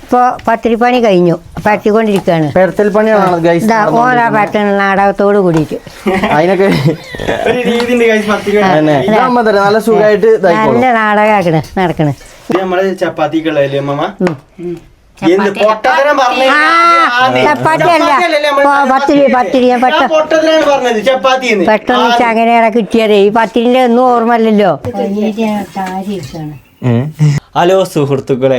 ഇപ്പൊ പത്തിരിപ്പണി കഴിഞ്ഞു, പരത്തിക്കൊണ്ടിരിക്കുകയാണ്. പെരത്തൽ പണിയാണ് ഓരാ പരത്തണ നാടകത്തോട് കൂടിയിട്ട്. അതിനൊക്കെ നല്ല സുഖമായിട്ട് നല്ല നാടകമാക്കണ് നടക്കണ്. ചപ്പാത്തിക്കുള്ളതല്ലേ അമ്മ? പെട്ടെന്ന് അങ്ങനെയാണ് കിട്ടിയത്. ഈ പത്തിരിന്റെ ഒന്നും ഓർമ്മല്ലോ. ഹലോ സുഹൃത്തുക്കളെ,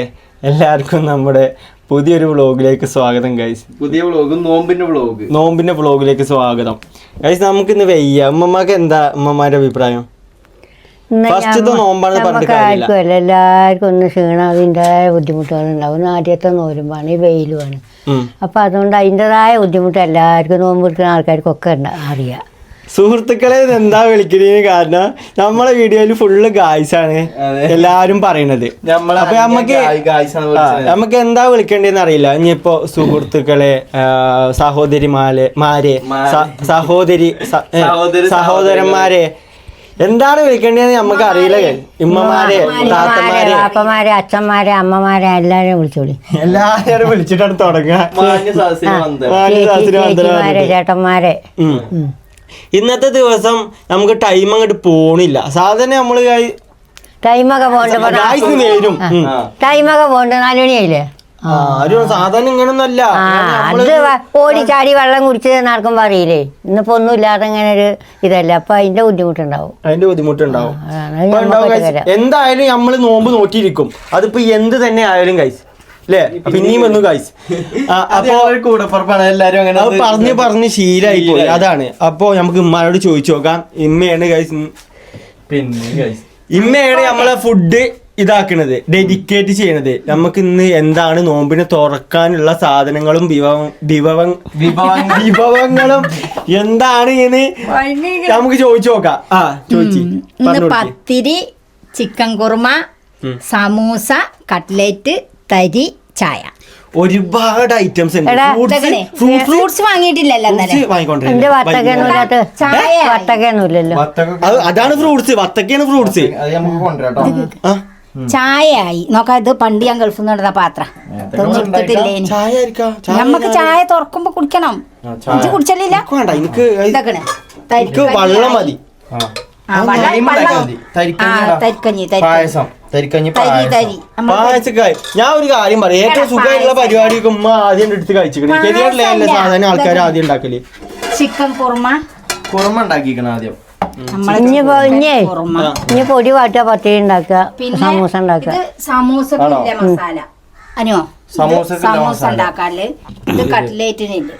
എല്ലാവർക്കും നമ്മുടെ പുതിയൊരു വ്ളോഗിലേക്ക് സ്വാഗതം ഗൈസ്. പുതിയ വ്ളോഗ് നോമ്പിന്റെ വ്ളോഗിലേക്ക് സ്വാഗതം ഗൈസ്. നമുക്കിന്ന് വയ്യ. ഉമ്മമാർക്ക് എന്താ ഉമ്മമാരുടെ അഭിപ്രായം? ഫസ്റ്റത്തെ നോമ്പാണെന്ന് പറഞ്ഞിട്ട് കാര്യമില്ല. എല്ലാവർക്കും ഒന്ന് ക്ഷീണം, അതിൻ്റെതായ ബുദ്ധിമുട്ടുകളുണ്ടാവും. ആദ്യത്തെ നോരുമ്പാണ്, ഈ വെയിലുമാണ്. അപ്പൊ അതുകൊണ്ട് അതിൻ്റെതായ ബുദ്ധിമുട്ട് എല്ലാവർക്കും നോമ്പ് എടുക്കുന്ന ആൾക്കാർക്കൊക്കെ അറിയാം. സുഹൃത്തുക്കളെ എന്താ വിളിക്കുന്നതിന് കാരണം നമ്മളെ വീഡിയോയിൽ ഫുള്ള് ഗായ്സാണ് എല്ലാരും പറയണത്. അപ്പൊ നമുക്ക് എന്താ വിളിക്കേണ്ടതെന്ന് അറിയില്ല. ഇനിയിപ്പോ സുഹൃത്തുക്കളെ, സഹോദരന്മാരെ എന്താണ് വിളിക്കേണ്ടതെന്ന് നമുക്ക് അറിയില്ല. ഉമ്മമാരെ, താത്തമാരെ, അപ്പമാരെ, അച്ഛന്മാരെ, അമ്മമാരെ എല്ലാരും വിളിച്ചോളി. എല്ലാരും വിളിച്ചിട്ടാണ് തുടങ്ങുക. ചേട്ടന്മാരെ. ഇന്നത്തെ ദിവസം നമുക്ക് ടൈം അങ്ങോട്ട് പോണില്ല. സാധാരണ നമ്മള് ടൈമൊക്കെ പോകണ്ട 4 മണിയായില്ലേ? സാധാരണ ഇങ്ങനൊന്നല്ല. അത് ഓടിച്ചാടി വെള്ളം കുടിച്ച് നടക്കുമ്പോ അറിയില്ലേ, ഇന്നിപ്പോ ഒന്നും ഇല്ലാതെ ഇങ്ങനെ ഒരു ഇതല്ല. അപ്പൊ അതിന്റെ ബുദ്ധിമുട്ടുണ്ടാവും. എന്തായാലും നമ്മള് നോമ്പ് നോക്കിയിരിക്കും. അതിപ്പോ എന്ത് തന്നെ ആയാലും ഗൈസ് അല്ലേ? പിന്നെയും വന്നു ഗൈസ്. അപ്പൊ പറഞ്ഞ് ശീലായി പോയി. അതാണ്. അപ്പൊ നമുക്ക് ഉമ്മാനോട് ചോദിച്ചു നോക്കാം. ഇമ്മയാണ് ഗൈസ്, ഇമ്മയാണ് നമ്മളെ ഫുഡ് ഇതാക്കണത്, ഡെഡിക്കേറ്റ് ചെയ്യണത്. നമുക്ക് ഇന്ന് എന്താണ് നോമ്പിനെ തുറക്കാനുള്ള സാധനങ്ങളും വിഭവങ്ങളും എന്താണ് എന്ന് നമുക്ക് ചോദിച്ചു നോക്കാം. പത്തിരി, ചിക്കൻ കുറുമ, സമൂസ, കട്ട്ലേറ്റ്, തരി, ചായ, ഒരുപാട് ഐറ്റംസ് ഉണ്ട്. ഫ്രൂട്ട്സ് വാങ്ങിയിട്ടില്ലല്ലോ. അതാണ് ഫ്രൂട്ട്സ്, വത്തക്കയാണ് ഫ്രൂട്ട്സ്. ചായയായി നോക്കാം. ഇത് പണ്ട് ഞാൻ ഗൾഫിൽ നിന്ന് എടുത്ത പാത്രം എടുത്തിട്ടില്ലേ? നമുക്ക് ചായ തുറക്കുമ്പോ കുടിക്കണം. കുടിച്ചല്ലില്ല, വെള്ളം മതി. ഞാൻ ഒരു കാര്യം പറയാം, ഏറ്റവും സുഖമായിട്ടുള്ള പരിപാടിയൊക്കെ ഉമ്മ ആദ്യം എടുത്ത് കഴിച്ചിരിക്കണേ. സാധാരണ ആൾക്കാർ ആദ്യം ഉണ്ടാക്കല് ചിക്കൻ കുറുമ ഉണ്ടാക്കിക്കണം ആദ്യം. ഇനി പൊടി വാട്ടുക, പത്തിരി ഉണ്ടാക്കുക, സമൂസ ഉണ്ടാക്കുക. സമൂസ മസാല സമൂസ ഉണ്ടാക്കാല്. ഇത് കട്ട്ലേറ്റിനില്ല.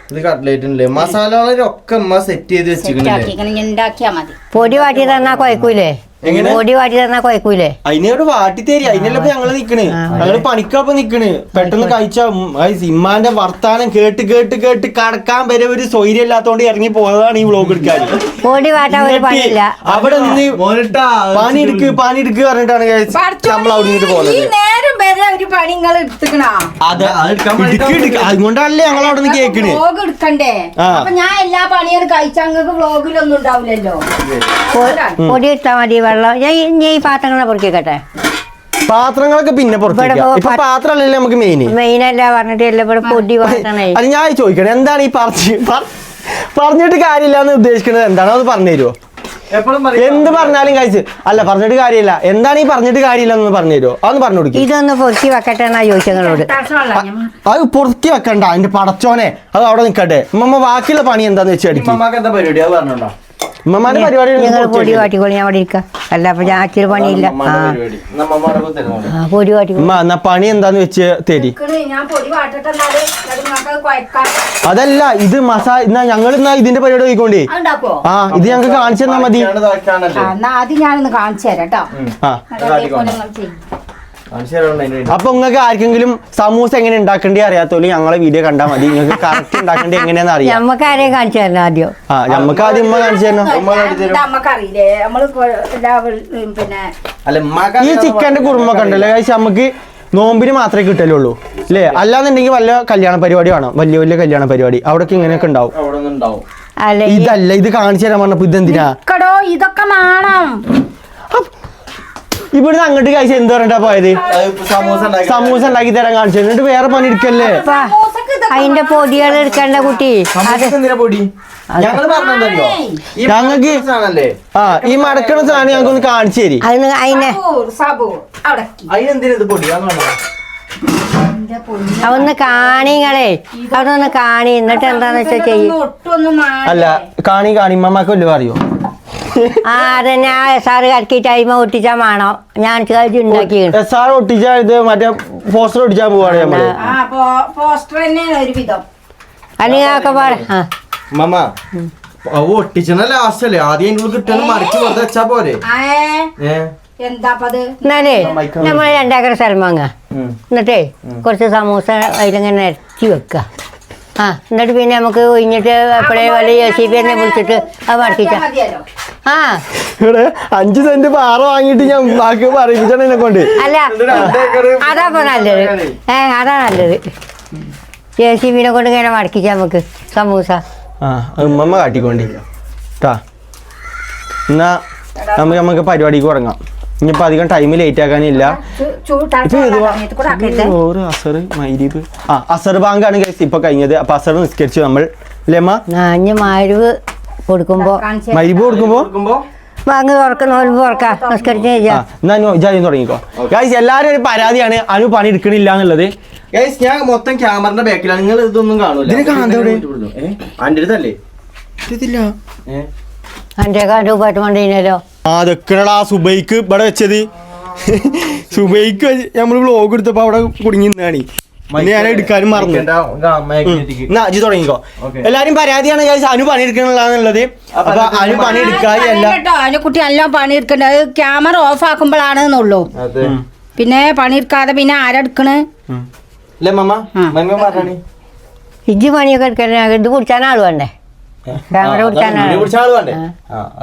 മസാലകളൊക്കെ സെറ്റ് ചെയ്ത് വെച്ചിരിക്കണം. ഉണ്ടാക്കിയാ മതി. പൊടി വാട്ടി തന്നാ കുഴക്കൂലേ? പൊടി വാട്ടി തന്നാ കുഴക്കൂലേ? അതിനോട് വാട്ടി തരി. അതിനല്ലേ ഞങ്ങള് നിക്കണ്, ഞങ്ങള് പണിക്കപ്പം നിക്കണ്. പെട്ടെന്ന് കഴിച്ച ഇമ്മാന്റെ വർത്താനം കേട്ട് കേട്ട് കേട്ട് കടക്കാൻ വരെ ഒരു സ്വൈര്യം ഇല്ലാത്തോണ്ട് ഇറങ്ങി പോയതാണ് ഈ വ്ളോഗ് എടുക്കാൻ. പൊടി വാട്ടാൻ ഒരു പണിയില്ല. അവിടെ നിന്ന് പണിയെടുക്ക് പറഞ്ഞിട്ടാണ് നമ്മൾ അവിടെ നിന്ന് പോകുന്നത്. അതുകൊണ്ടാണല്ലേ ഞങ്ങൾ അവിടെ നിന്ന് കേക്കണ്. ഞാൻ എല്ലാ പണിയും കഴിച്ചങ്ങൾക്ക് വ്ളോഗിലൊന്നും ഉണ്ടാവില്ലല്ലോ. പൊടി ഇട്ടാ മതി. വെള്ളം ഞാൻ ഈ പാത്രങ്ങളെ പൊറിക്കട്ടെ. പാത്രങ്ങളൊക്കെ പിന്നെ പാത്രമല്ലേ നമുക്ക് മെയിനല്ല പറഞ്ഞിട്ടില്ല. ഇവിടെ പൊടി വാട്ടണേ. അത് ഞാൻ ചോദിക്കണേ, എന്താണ് ഈ പറഞ്ഞിട്ട് കാര്യമില്ല എന്ന് ഉദ്ദേശിക്കുന്നത്? എന്താണോ അത് പറഞ്ഞു തരുമോ? എന്ത് പറഞ്ഞാലും കഴിച്ച് അല്ല, പറഞ്ഞിട്ട് കാര്യമില്ല. എന്താണ് ഈ പറഞ്ഞിട്ട് കാര്യമില്ല എന്ന് പറഞ്ഞു തരുമോ? അതൊന്ന് പറഞ്ഞു കൊടുക്കും. ഇതൊന്ന് പൊറുക്കി വെക്കട്ടെ എന്നാ ചോദിച്ചങ്ങളോട്. അത് പൊറുക്കി വെക്കണ്ട, അതിന്റെ പടച്ചോനെ അത് അവിടെ നിൽക്കട്ടെ. ഉമ്മ ബാക്കിയുള്ള പണി എന്താന്ന് വെച്ചാൽ ഉമ്മമാരുടെ പരിപാടി പൊടി വാട്ടിക്കോളി, ഞാൻ അവിടെ ഇരിക്കാം. അല്ല അപ്പൊ ഞാൻ അച്ഛന് പണിയില്ല. പൊടി വാട്ടി എന്നാ പണി എന്താന്ന് വെച്ച് തരി. അതല്ല, ഇത് മസാല എന്നാ ഞങ്ങൾ എന്നാ ഇതിന്റെ പരിപാടി നോക്കിക്കോണ്ടേ. ഇത് ഞങ്ങൾക്ക് കാണിച്ചു തന്നാ മതി. ആദ്യം ഞാനൊന്ന് കാണിച്ചു തരാം കേട്ടോ. അപ്പൊ നിങ്ങൾക്ക് ആർക്കെങ്കിലും സമൂസ എങ്ങനെ ഉണ്ടാക്കേണ്ടി അറിയാത്തോലും ഞങ്ങളെ വീഡിയോ കണ്ടാൽ മതി. നിങ്ങൾക്ക് കറക്റ്റ് ഉണ്ടാക്കേണ്ടി എങ്ങനെയാന്ന് അറിയാം. നമുക്ക് ആരെയും കാണിച്ചു തരണം ആദ്യം. നമുക്ക് ആദ്യം ഉമ്മ കാണിച്ചു തരണം. ഈ ചിക്കന്റെ കുറുമൊക്കെ ഉണ്ടല്ലോ കഴിച്ച് നമുക്ക് നോമ്പിന് മാത്രമേ കിട്ടലുള്ളൂ അല്ലേ? അല്ലാന്നുണ്ടെങ്കിൽ വല്ല കല്യാണ പരിപാടി വേണം, വലിയ വലിയ കല്യാണ പരിപാടി. അവിടൊക്കെ ഇങ്ങനെയൊക്കെ ഉണ്ടാവും. ഇതല്ല, ഇത് കാണിച്ചു തരാൻ പറഞ്ഞപ്പോ ഇതെന്തിനാ? ഇതൊക്കെ വേണം. ഇവിടുന്ന് അങ്ങോട്ട് കഴിച്ച എന്ത് പറഞ്ഞിട്ടാ പോയത്? സമൂസ സമൂസ ഉണ്ടാക്കി തരാൻ കാണിച്ചു. എന്നിട്ട് വേറെ പണി എടുക്കല്ലേ? അതിന്റെ പൊടികൾ എടുക്കണ്ട കുട്ടി. എന്തിനാ പൊടി? ഞങ്ങള് പറഞ്ഞോ ഞങ്ങക്ക് ഈ മടക്കണ സാധനം ഞങ്ങൾക്ക് ഒന്ന് കാണിച്ചു തരി. അതിന് അതിനെന്തിനാ ഇത് പൊടി? അതൊന്ന് കാണിങ്ങളെ, അതൊന്ന് കാണി. എന്നിട്ട് എന്താന്ന് വെച്ചാ ചെയ്യും. അല്ല കാണി മമ്മക്ക് വല്ലതും അറിയോ? അതന്നെ സാറ് കറക്കിട്ട് അയിമ ഒട്ടിച്ചാ വേണോ? ഞാൻ ഉണ്ടാക്കി സാർ ഒട്ടിച്ചാ ഇത് മറ്റേ പോസ്റ്റർ ഒട്ടിച്ചാൻ പോവാണ് നമ്മള്. അല്ലെങ്കിൽ പാടെ മമ്മ ഒട്ടിച്ചണ ലാസ്റ്റ് അല്ലേ? ആദ്യം അതിനുള്ള കിട്ടണ മറിച്ച് വെറുതെ വെച്ചാ പോരെ? എന്നാലേ നമ്മള് 2 ഏക്കർ സ്ഥലം വാങ്ങ. എന്നിട്ടേ കുറച്ച് സമൂസ അതിലിങ്ങനെ നിരത്തി വെക്കുക. എന്നിട്ട് പിന്നെ നമുക്ക് ഒഴിഞ്ഞിട്ട് എപ്പോഴേ വല്ല JCB തന്നെ വിളിച്ചിട്ട് അത് മടക്കിച്ച. ഇവിടെ 5 സെന്റ് പാറ വാങ്ങിട്ട് ഞാൻ ബാക്കി പറയിപ്പിച്ചാണ് എന്നെ കൊണ്ട്. അല്ല അതാപ്പോ നല്ലത്. അതാ നല്ലത്. JCB കൊണ്ട് ഇങ്ങനെ മടക്കിച്ച നമുക്ക് സമൂസ. ഉമ്മ കാട്ടിക്കൊണ്ടി ട്ടാ. എന്നാ നമുക്ക് പരിപാടിക്ക് തുടങ്ങാം. ഇനിയിപ്പോ അധികം ടൈം ലേറ്റ് ആക്കാനില്ല. അസർ ബാങ്ക് ആണ് ഇപ്പൊ കഴിഞ്ഞത്. അപ്പൊ അസർ നിസ്കരിച്ചു നമ്മൾ അല്ലേമ്മ? മരുവ് കൊടുക്കുമ്പോ ബാങ്ക് തുറക്കുന്ന തുറക്കാം നിസ്കരിച്ചു. എന്നാ ജാതി തുടങ്ങിക്കോ. ഗൈസ് എല്ലാരും ഒരു പരാതിയാണ് അനു പണി എടുക്കണില്ല എന്നുള്ളത്. ഞാൻ മൊത്തം ക്യാമറന്റെ ബാക്കിലാണ്. നിങ്ങൾ ഇതൊന്നും കാണൂല. അന്റെ അടുത്തല്ലേ? എൻ്റെ രൂപമായിട്ട് കൊണ്ടിരുന്നല്ലോ. അതൊക്കെയാ സുബൈക്ക് ഇവിടെ വെച്ചത്. സുബൈക്ക് നമ്മള് വ്ലോഗ് എടുത്തപ്പോ അവിടെ കുടുങ്ങി നിന്നാണ്. ഞാൻ എടുക്കാനും മറന്നു. അജി തുടങ്ങിക്കോ. എല്ലാരും പരാതിയാണ് അനു പണി എടുക്കണുള്ളത്. അപ്പൊ അനു പണി എടുക്കാതെ കുട്ടി എല്ലാം പണി എടുക്കണ്ടത് ക്യാമറ ഓഫ് ആക്കുമ്പോഴാണെന്നുള്ളൂ. പിന്നെ പണിയെടുക്കാതെ പിന്നെ ആരെടുക്കണ്? ഇജ്ജ് പണിയൊക്കെ എടുക്കാൻ ഇത് കുടിച്ചാൻ ആള് വേണ്ടേ? ക്യാമറ കുടിച്ചാനാണ്.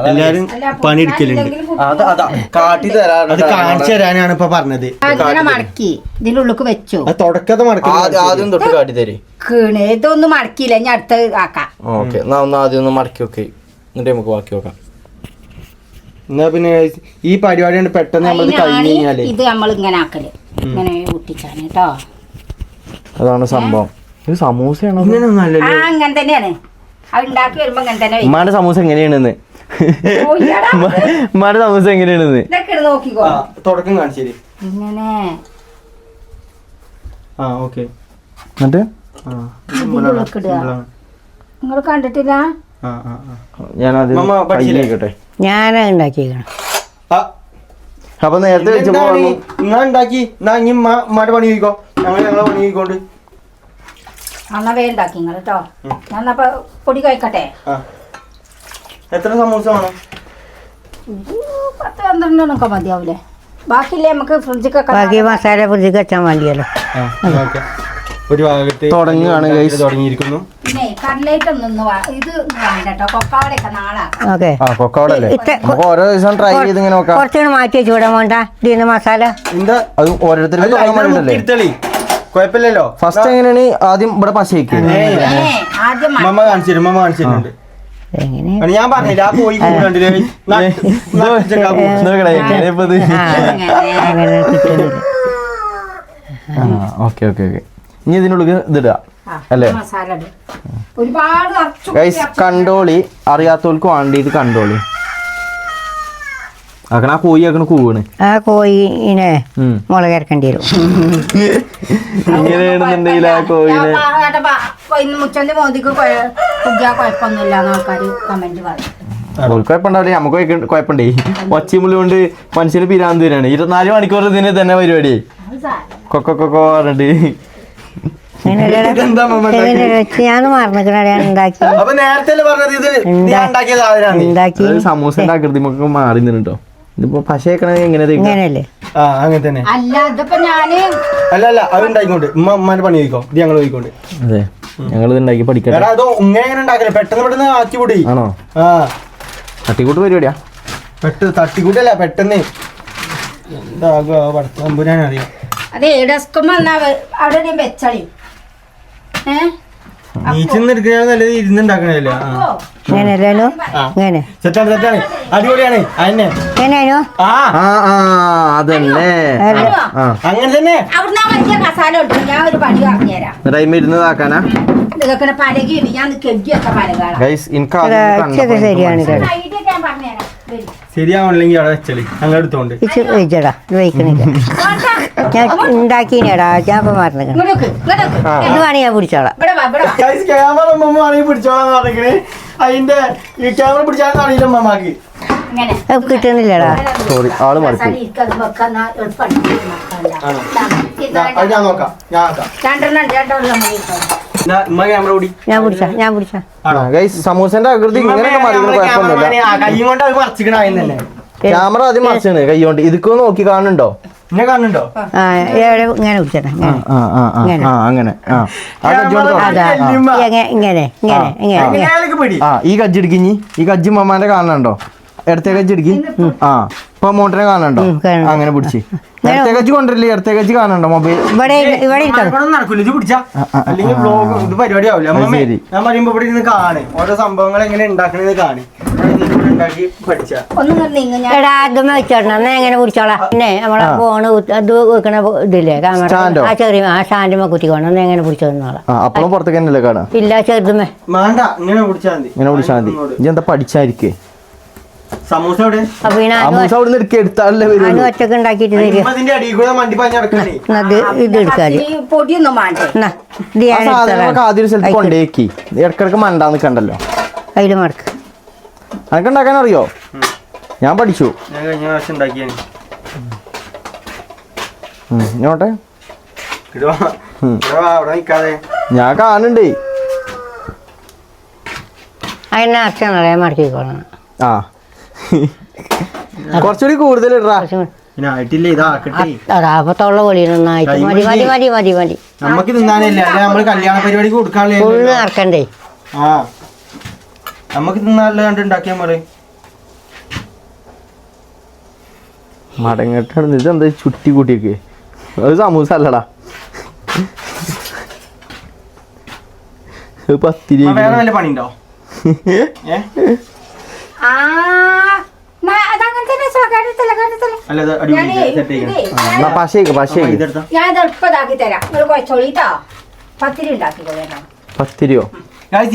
എല്ലാരും പണി എടുക്കലുണ്ട്. അത് കാണിച്ചു തരാനാണ് ഇപ്പൊ പറഞ്ഞത്. മടക്കി ഇതിന്റെ ഉള്ളിക്ക് വെച്ചു. തുടക്കത്തെ മടക്കി ആദ്യം തൊട്ട് കാട്ടി തരേ. ഇതൊന്നും മടക്കിയില്ല. ഞാൻ അടുത്ത് ആക്കാം. ഓക്കെ എന്നാ ഒന്ന് ആദ്യം ഒന്ന് മടക്കി വെക്കേ, എന്നിട്ട് നമുക്ക് ബാക്കി നോക്കാം. എന്നാ പിന്നെ ഈ പരിപാടി പെട്ടെന്ന് നമ്മൾ കഴിഞ്ഞു കഴിഞ്ഞാല് ഇത് നമ്മൾ ഇങ്ങനെ ആക്കല് ഇങ്ങനെ ഒട്ടിച്ചാണ് കേട്ടോ. അതാണ് സംഭവം. ഇത് സമൂസയാണോ? അങ്ങനെ തന്നെയാണ്. അത് ഉണ്ടാക്കി വരുമ്പോ അങ്ങനെ തന്നെ. ഉമ്മാന്റെ സമൂസ എങ്ങനെയാണെന്ന് ഉമ്മാന്റെ സമൂസ എങ്ങനെയാണെന്ന് നോക്കിക്കോ. തുടക്കം കാണിച്ചേരി ഇങ്ങനെ. ഓക്കെ. എന്നിട്ട് നിങ്ങൾ കണ്ടിട്ടില്ല? ഞാനത് ഞാനാ ഉണ്ടാക്കിയേക്കണം. അപ്പൊ നേരത്തെ വെച്ചപ്പോ ഉണ്ടാക്കി ഇനി ഉമ്മാന്റെ പണി ചോദിക്കോ. ഞങ്ങളെ പണി ചോദിക്കോണ്ട് എന്നാ വേണ്ടാക്കി നിങ്ങൾ കേട്ടോ. ഞാൻ അപ്പൊ പൊടി കഴിക്കട്ടെ. എത്ര സമൂസ വേണം? 10-12 മതിയാവൂലേ? ബാക്കിയില്ലേ നമുക്ക് ഫ്രിഡ്ജിൽ ബാക്കി മസാല ഫ്രിഡ്ജിൽ വെച്ചാൽ മതിയല്ലോ. ഒരു ഭാഗത്ത് തുടങ്ങുകയാണ് തുടങ്ങിയിരിക്കുന്നു. പിന്നെ കട്ലേറ്റ് ഒന്നും ഇത് വേണ്ടോ. കൊക്കാവടയൊക്കെ കൊക്കവടല്ലേ? ഓരോ ദിവസം ട്രൈ ചെയ്ത് ഇങ്ങനെ നോക്കാം. കുറച്ചുകൂടെ മാറ്റി വെച്ചുകൂടാൻ വേണ്ട ഇതിന് മസാല. എന്താ അത് ഓരോരുത്തരും കുഴപ്പമില്ലല്ലോ. ഫസ്റ്റ് എങ്ങനെയാണ്? ആദ്യം ഇവിടെ പശ മമ്മ കാണിച്ചിട്ടുണ്ട്. ഞാൻ പറഞ്ഞില്ല ആ പോയി ഓക്കെ ഓക്കെ ഓക്കെ. ഇനി ഇതിനുള്ളിൽ ഇതിടുക അല്ലേ? ഗൈസ് കണ്ടോളി, അറിയാത്തവർക്ക് വേണ്ടിയിട്ട് കണ്ടോളി. ആക്കണ ആ കോഴി ആക്കണ കൂവാണ്. ആ കോഴിനെ മുളക് ഇറക്കേണ്ടി വരും. ഇങ്ങനെയാണെന്നുണ്ടെങ്കിൽ ആ കോഴിനെ മുച്ചന്റെ മോദിക്ക് കുഴപ്പമൊന്നുമില്ല ആൾക്കാര് കമന്റ് പറയും. കുഴപ്പമുണ്ടാവില്ലേ? നമുക്ക് കുഴപ്പമുണ്ടേ. ഒച്ചമുള്ളി കൊണ്ട് മനുഷ്യന് പിരാന്ത് വരാണ്. 24 മണിക്കൂർ ഇതിന് തന്നെ പരിപാടി. കൊക്കൊക്കെ പറഞ്ഞിട്ട് സമൂസ ആകൃതി മാറി നിന്നിട്ടോ. ഇതിപ്പോ പശയൊക്കെ എങ്ങനെ അങ്ങനെ തന്നെ. അല്ല അത് ഉണ്ടായിക്കോണ്ട് ഉമ്മാന്റെ പണി ചോദിക്കോ. ഇത് ഞങ്ങൾ ചോദിക്കോണ്ട്. അതെ, ഞങ്ങൾ ഇത് ഉണ്ടാക്കി പഠിക്കാം. പെട്ടെന്ന് ആക്കി കൂടി. ആണോ? തട്ടിക്കൂട്ട് പരിപാടിയാ. തട്ടിക്കൂട്ടല്ല, പെട്ടെന്ന് അറിയാം. അതെ ഡെസ്കുമ്പോ അവിടെ വെച്ചളി. നീച്ചെന്ന് എടുക്കണ നല്ലത് ഇരുന്നുണ്ടാക്കണല്ലോ. ഇങ്ങനെയല്ലോ ഇങ്ങനെ സെറ്റാണ് സെറ്റാണ്, അടിപൊളിയാണ്. അതന്നെ എങ്ങനെയാണോ ആ അതന്നെ അങ്ങനെ തന്നെ. അവിടുന്ന് ആ വലിയ കസാല ഉണ്ട്, ഞാൻ ഒരു പണി പറഞ്ഞുതരാം. ടൈം ഇരുന്നതാക്കാനാ ഇതൊക്കെ പലകയുണ്ട്, ഞാൻ കെട്ടിയൊക്കെ പലകാണ്. ഗൈസ് എനിക്ക് ഇതൊക്കെ ശരിയാണ് കേട്ടോ. ഐഡിയ ഞാൻ പറഞ്ഞുതരാം. വരൂ. ശരിയാവണില്ലെങ്കിൽ അവിടെ വെച്ചളി, ഞങ്ങൾ എടുത്തോണ്ട്. ഇച്ച് വെച്ചടാ ഇത് വയ്ക്കണില്ല. ഞാൻ ഉണ്ടാക്കിനേടാ ഞാൻ ഇപ്പം മറന്നിക്കണം. ഇങ്ങോട്ട് വെക്ക്, ഇങ്ങോട്ട് വെക്ക്. ഇത് വേണേ ഞാൻ പിടിച്ചോളാം. ഇവിടെ വാ, ഇവിടെ വാ. ക്യാമറ ഉമ്മ ആണെങ്കിൽ പിടിച്ചോളാന്ന് പറഞ്ഞേ. അതിന്റെ ഈ ക്യാമറ പിടിച്ചാൽ അറിയില്ല ഉമ്മമാക്ക്. ഇങ്ങനെ. അത് കിട്ടണില്ലടാ. സോറി ആള് മറക്കും. കസാല ഇരിക്കാൻ വെക്കാൻ എളുപ്പമാണ്. അത് ഞാൻ നോക്കാം, ഞാൻ ആക്കാം. രണ്ടെണ്ണം ഉമ്മ ക്യാമറ കൂടി. ഞാൻ പിടിച്ച ഗൈസ് സമൂസന്റെ ആകൃതി ഇങ്ങനെയൊക്കെ മറിക്കുന്ന കുഴപ്പമൊന്നുമില്ല. കൈ കൊണ്ട് അത് മറിച്ചിക്കണ തന്നെ. ക്യാമറ ആദ്യം മറിച്ചാണ് കൈ കൊണ്ട്. ഇതൊക്കെ നോക്കി കാണുന്നുണ്ടോ? എന്നെ കാണുന്നുണ്ടോ? ആ എവിടെ ഇങ്ങനെ പിടിച്ചടാ അങ്ങനെ ഇങ്ങനെ എങ്ങനെയാലും പിടി. ഈ കജ്ജ് എടുക്കിഞ്ഞി, ഈ കജ്ജ് മമ്മാന്റെ കാണുന്നുണ്ടോ? ഇടത്തെ കജ്ജ് എടുക്കി. ഇപ്പൊ മോട്ടറിനെ കാണുന്നുണ്ടോ? അങ്ങനെ പിടിച്ച് ഇടത്തെ കജ്ജ് കൊണ്ടല്ലേ, ഇടത്തെ കജ്ജ് കാണുന്നുണ്ടോ? മൊബൈൽ ഇവിടെ ഇരിക്കണം. നടക്കൂല ഇത് പിടിച്ചാ, അല്ലെങ്കിൽ വ്ലോഗ് ഇത് പരിപാടി ആവില്ല. ഞാൻ പറയുമ്പോ ഇവിടെ ഇരുന്ന് കാണേ ഓരോ സംഭവങ്ങൾ എങ്ങനെ ഉണ്ടാക്കണത് കാണി ഉണ്ടാക്കി പഠിച്ച. എടാ അതുമ്മ വെച്ചോടണം എന്നാ എങ്ങനെ പിടിച്ചോളാം. പിന്നെ നമ്മളെ ഫോണ് അത് വെക്കണ ഇതില്ലേ ക്യാമറ, ആ ചെറിയ ആ സ്റ്റാൻഡുമ്മ കുത്തിക്കോണം. എന്നാ എങ്ങനെ പിടിച്ചോളാം. അപ്പളും പുറത്തേക്ക് തന്നെയല്ലേ കാണാം. ഇല്ല ചെറുതുമ്മേ വേണ്ട, ഇങ്ങനെ പിടിച്ചാൽ മതി. ഇങ്ങനെ പിടിച്ചാൽ മതി. ഇനി എന്താ പഠിച്ചായിരിക്കേ? സമൂസ എവിടെ? അപ്പൊ പിന്നെ സമൂസ അവിടെ നിന്ന് എടുക്കുക, എടുത്താലല്ലേ അതിന് വരുള്ളൂ. ഒറ്റക്ക് ഉണ്ടാക്കിയിട്ട് തരും. അതിന്റെ അടിയിൽ കൂടെ മണ്ടി പാഞ്ഞ് നടക്കണേ. ഇത് എടുക്കാതെ പൊടിയൊന്നും വേണ്ടേ. എന്നാ ഇത് ആ ഞാൻ സാധനങ്ങളൊക്കെ ആദ്യം ഒരു സ്ഥലത്ത് കൊണ്ടേക്കി ഇടക്കിടക്ക് മണ്ടാ നിക്കണ്ടല്ലോ. അതിൽ മടക്ക്. അനക്ക് ഉണ്ടാക്കാൻ അറിയോ? ഞാൻ പഠിച്ചു. ഞാൻ കഴിഞ്ഞ പ്രാവശ്യം ഉണ്ടാക്കിയാണ്. ഇങ്ങോട്ടെ അവിടെ നിൽക്കാതെ ഞാൻ കാണുന്നുണ്ട്. അതിനെ അച്ഛനല്ലേ മടക്കിക്കോളണം. ആ കുറച്ചുകൂടി കൂടുതൽ ഇടാ. പിന്നെ ആയിട്ടില്ല, ഇതാക്കട്ടെ. അതാ അപ്പൊ തൊള്ള പൊളിയൊന്നായിട്ട് മതി മതി മതി മതി മതി. നമുക്ക് തിന്നാനില്ല, അല്ലെ നമ്മള് കല്യാണ പരിപാടിക്ക് കൊടുക്കാനുള്ള. ഫുള്ള് നടക്കണ്ടേ? ആ നമുക്ക് തിന്നാനുള്ള കണ്ട് ഉണ്ടാക്കിയാൽ മതി. മടങ്ങട്ടാണ് ഇതെന്താ ചുറ്റി കൂട്ടിയൊക്കെ? അത് സമൂസ അല്ലടാ, പത്തിരി. വേറെ നല്ല പണിയുണ്ടോ? അല്ല ഞാൻ എളുപ്പതാക്കി തരാം. നിങ്ങൾ കുഴച്ചോളിട്ടോ. പത്തിരി ഉണ്ടാക്കിക്കോളാം. പത്തിരിയോ?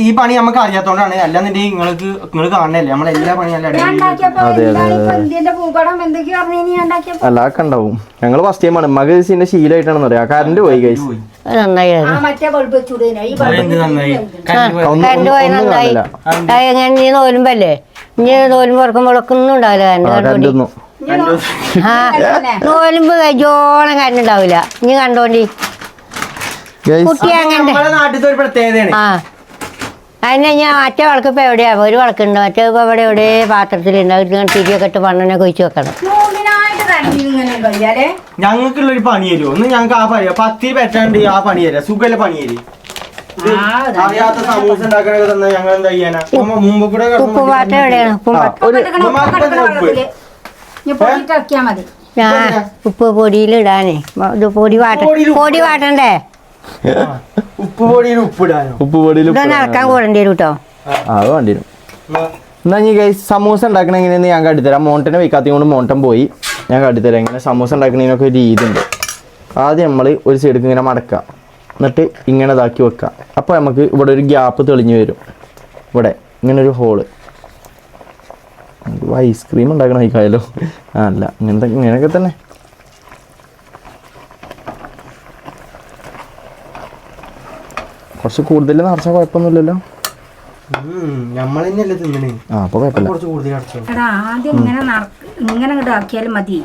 ഈ പണി നമുക്ക് അറിയാത്തോണ്ടാണ്. അല്ലാന്നുണ്ടെങ്കിൽ നിങ്ങൾ കാണണല്ലേ നമ്മളെല്ലാ പണിയും നല്ല ഞാൻ ഉണ്ടാക്കിയപ്പോ ഇന്ത്യന്റെ ഭൂപടം എന്തൊക്കെയാ പറഞ്ഞു ഞാൻ ഉണ്ടാക്കിയപ്പോ അല്ല ഉണ്ടാവും. ഞങ്ങൾ ഫസ്റ്റ് ടൈമാണ്. മകസിന്റെ ശീലമായിട്ടാണെന്ന് പറയാ. കറണ്ട് പോയി ഗൈസ്. നന്നായി ആ മറ്റേ ബൾബ് വെച്ചൂടെ ഈ കറണ്ട് പോയി നന്നായി. എങ്ങനെ നീ നോലുമ്പല്ലേ? ഇനി നോലുമ്പ് ഉറക്കുമ്പോഴൊക്കെ ഒന്നും ഉണ്ടാവില്ല കറണ്ട് കണ്ടു. ആ നോലുമ്പ് ജോളം കറണ്ട് ഉണ്ടാവില്ല. ഇനി കണ്ടോണ്ടി കുട്ടി അങ്ങനെ. നാട്ടിലത്തെ ഒരു പ്രത്യേകതയാണ്. ആ അതിനെ ഞാൻ മറ്റേ വിളക്ക് ഇപ്പൊ എവിടെയാ? ഒരു വിളക്കുണ്ട്, മറ്റേ ഇപ്പൊ ഇവിടെ എവിടെ പാത്രത്തിലുണ്ട്. തിരിയൊക്കെ ഇട്ട് മണ്ണെണ്ണൊക്കെ ഒഴിച്ച് വെക്കണം. ഞങ്ങൾക്കുള്ള ഒരു പണി തരുമോ? ഒന്ന് ഞങ്ങൾക്ക് ആ പണി പത്തിരി പറ്റാണ്ട് ആ പണി തരാം. സുഖല്ല പണി തരും. അറിയാത്ത സമൂസ ഉണ്ടാക്കണൊക്കെ തന്നെ ഞങ്ങൾ എന്താ ചെയ്യാനാ? മുമ്പ് കൂടെ ഉപ്പ് പാത്രം എവിടെയാണ്? ഉപ്പ് പൊടിയിലിടാനേ. ഇത് പൊടി വാട്ടണ്ടേ? ഉപ്പ് പൊടിയിൽ ഉപ്പിടാനോ? ഉപ്പ് പൊടിയിൽ ഇതൊന്ന് ഇറക്കാൻ കൂടേണ്ടി വരും കേട്ടോ. അത് വേണ്ടി വരും. എന്നാ നീ ഗൈസ് സമൂസ ഉണ്ടാക്കണ എങ്ങനെയെന്ന് ഞാൻ കാട്ടിത്തരാം. മോണ്ടനെ വയ്ക്കാത്തത് കൊണ്ട് മോണ്ടൻ പോയി. ഞാൻ കാട്ടിത്തരാം എങ്ങനെ സമൂസ ഉണ്ടാക്കണതിനൊക്കെ ഒരു രീതി ഉണ്ട്. ആദ്യം നമ്മൾ ഒരു സൈഡിലേക്ക് ഇങ്ങനെ മടക്കുക, എന്നിട്ട് ഇങ്ങനെ ഇതാക്കി വെക്കുക. അപ്പോൾ നമുക്ക് ഇവിടെ ഒരു ഗ്യാപ്പ് തെളിഞ്ഞു വരും. ഇവിടെ ഇങ്ങനെ ഒരു ഹോള്. ഐസ്ക്രീം ഉണ്ടാക്കണ കഴിക്കാമല്ലോ. അല്ല ഇങ്ങനെയൊക്കെ തന്നെ. കുറച്ച് കൂടുതൽ നിറച്ച കുഴപ്പമൊന്നുമില്ലല്ലോ. നമ്മൾ തന്നെയല്ലേ തിന്നണേ. ആ അപ്പോൾ കുഴപ്പമില്ല. കുറച്ച് കൂടുതൽ ആദ്യം ഇങ്ങനെ ആക്കിയാലും മതി.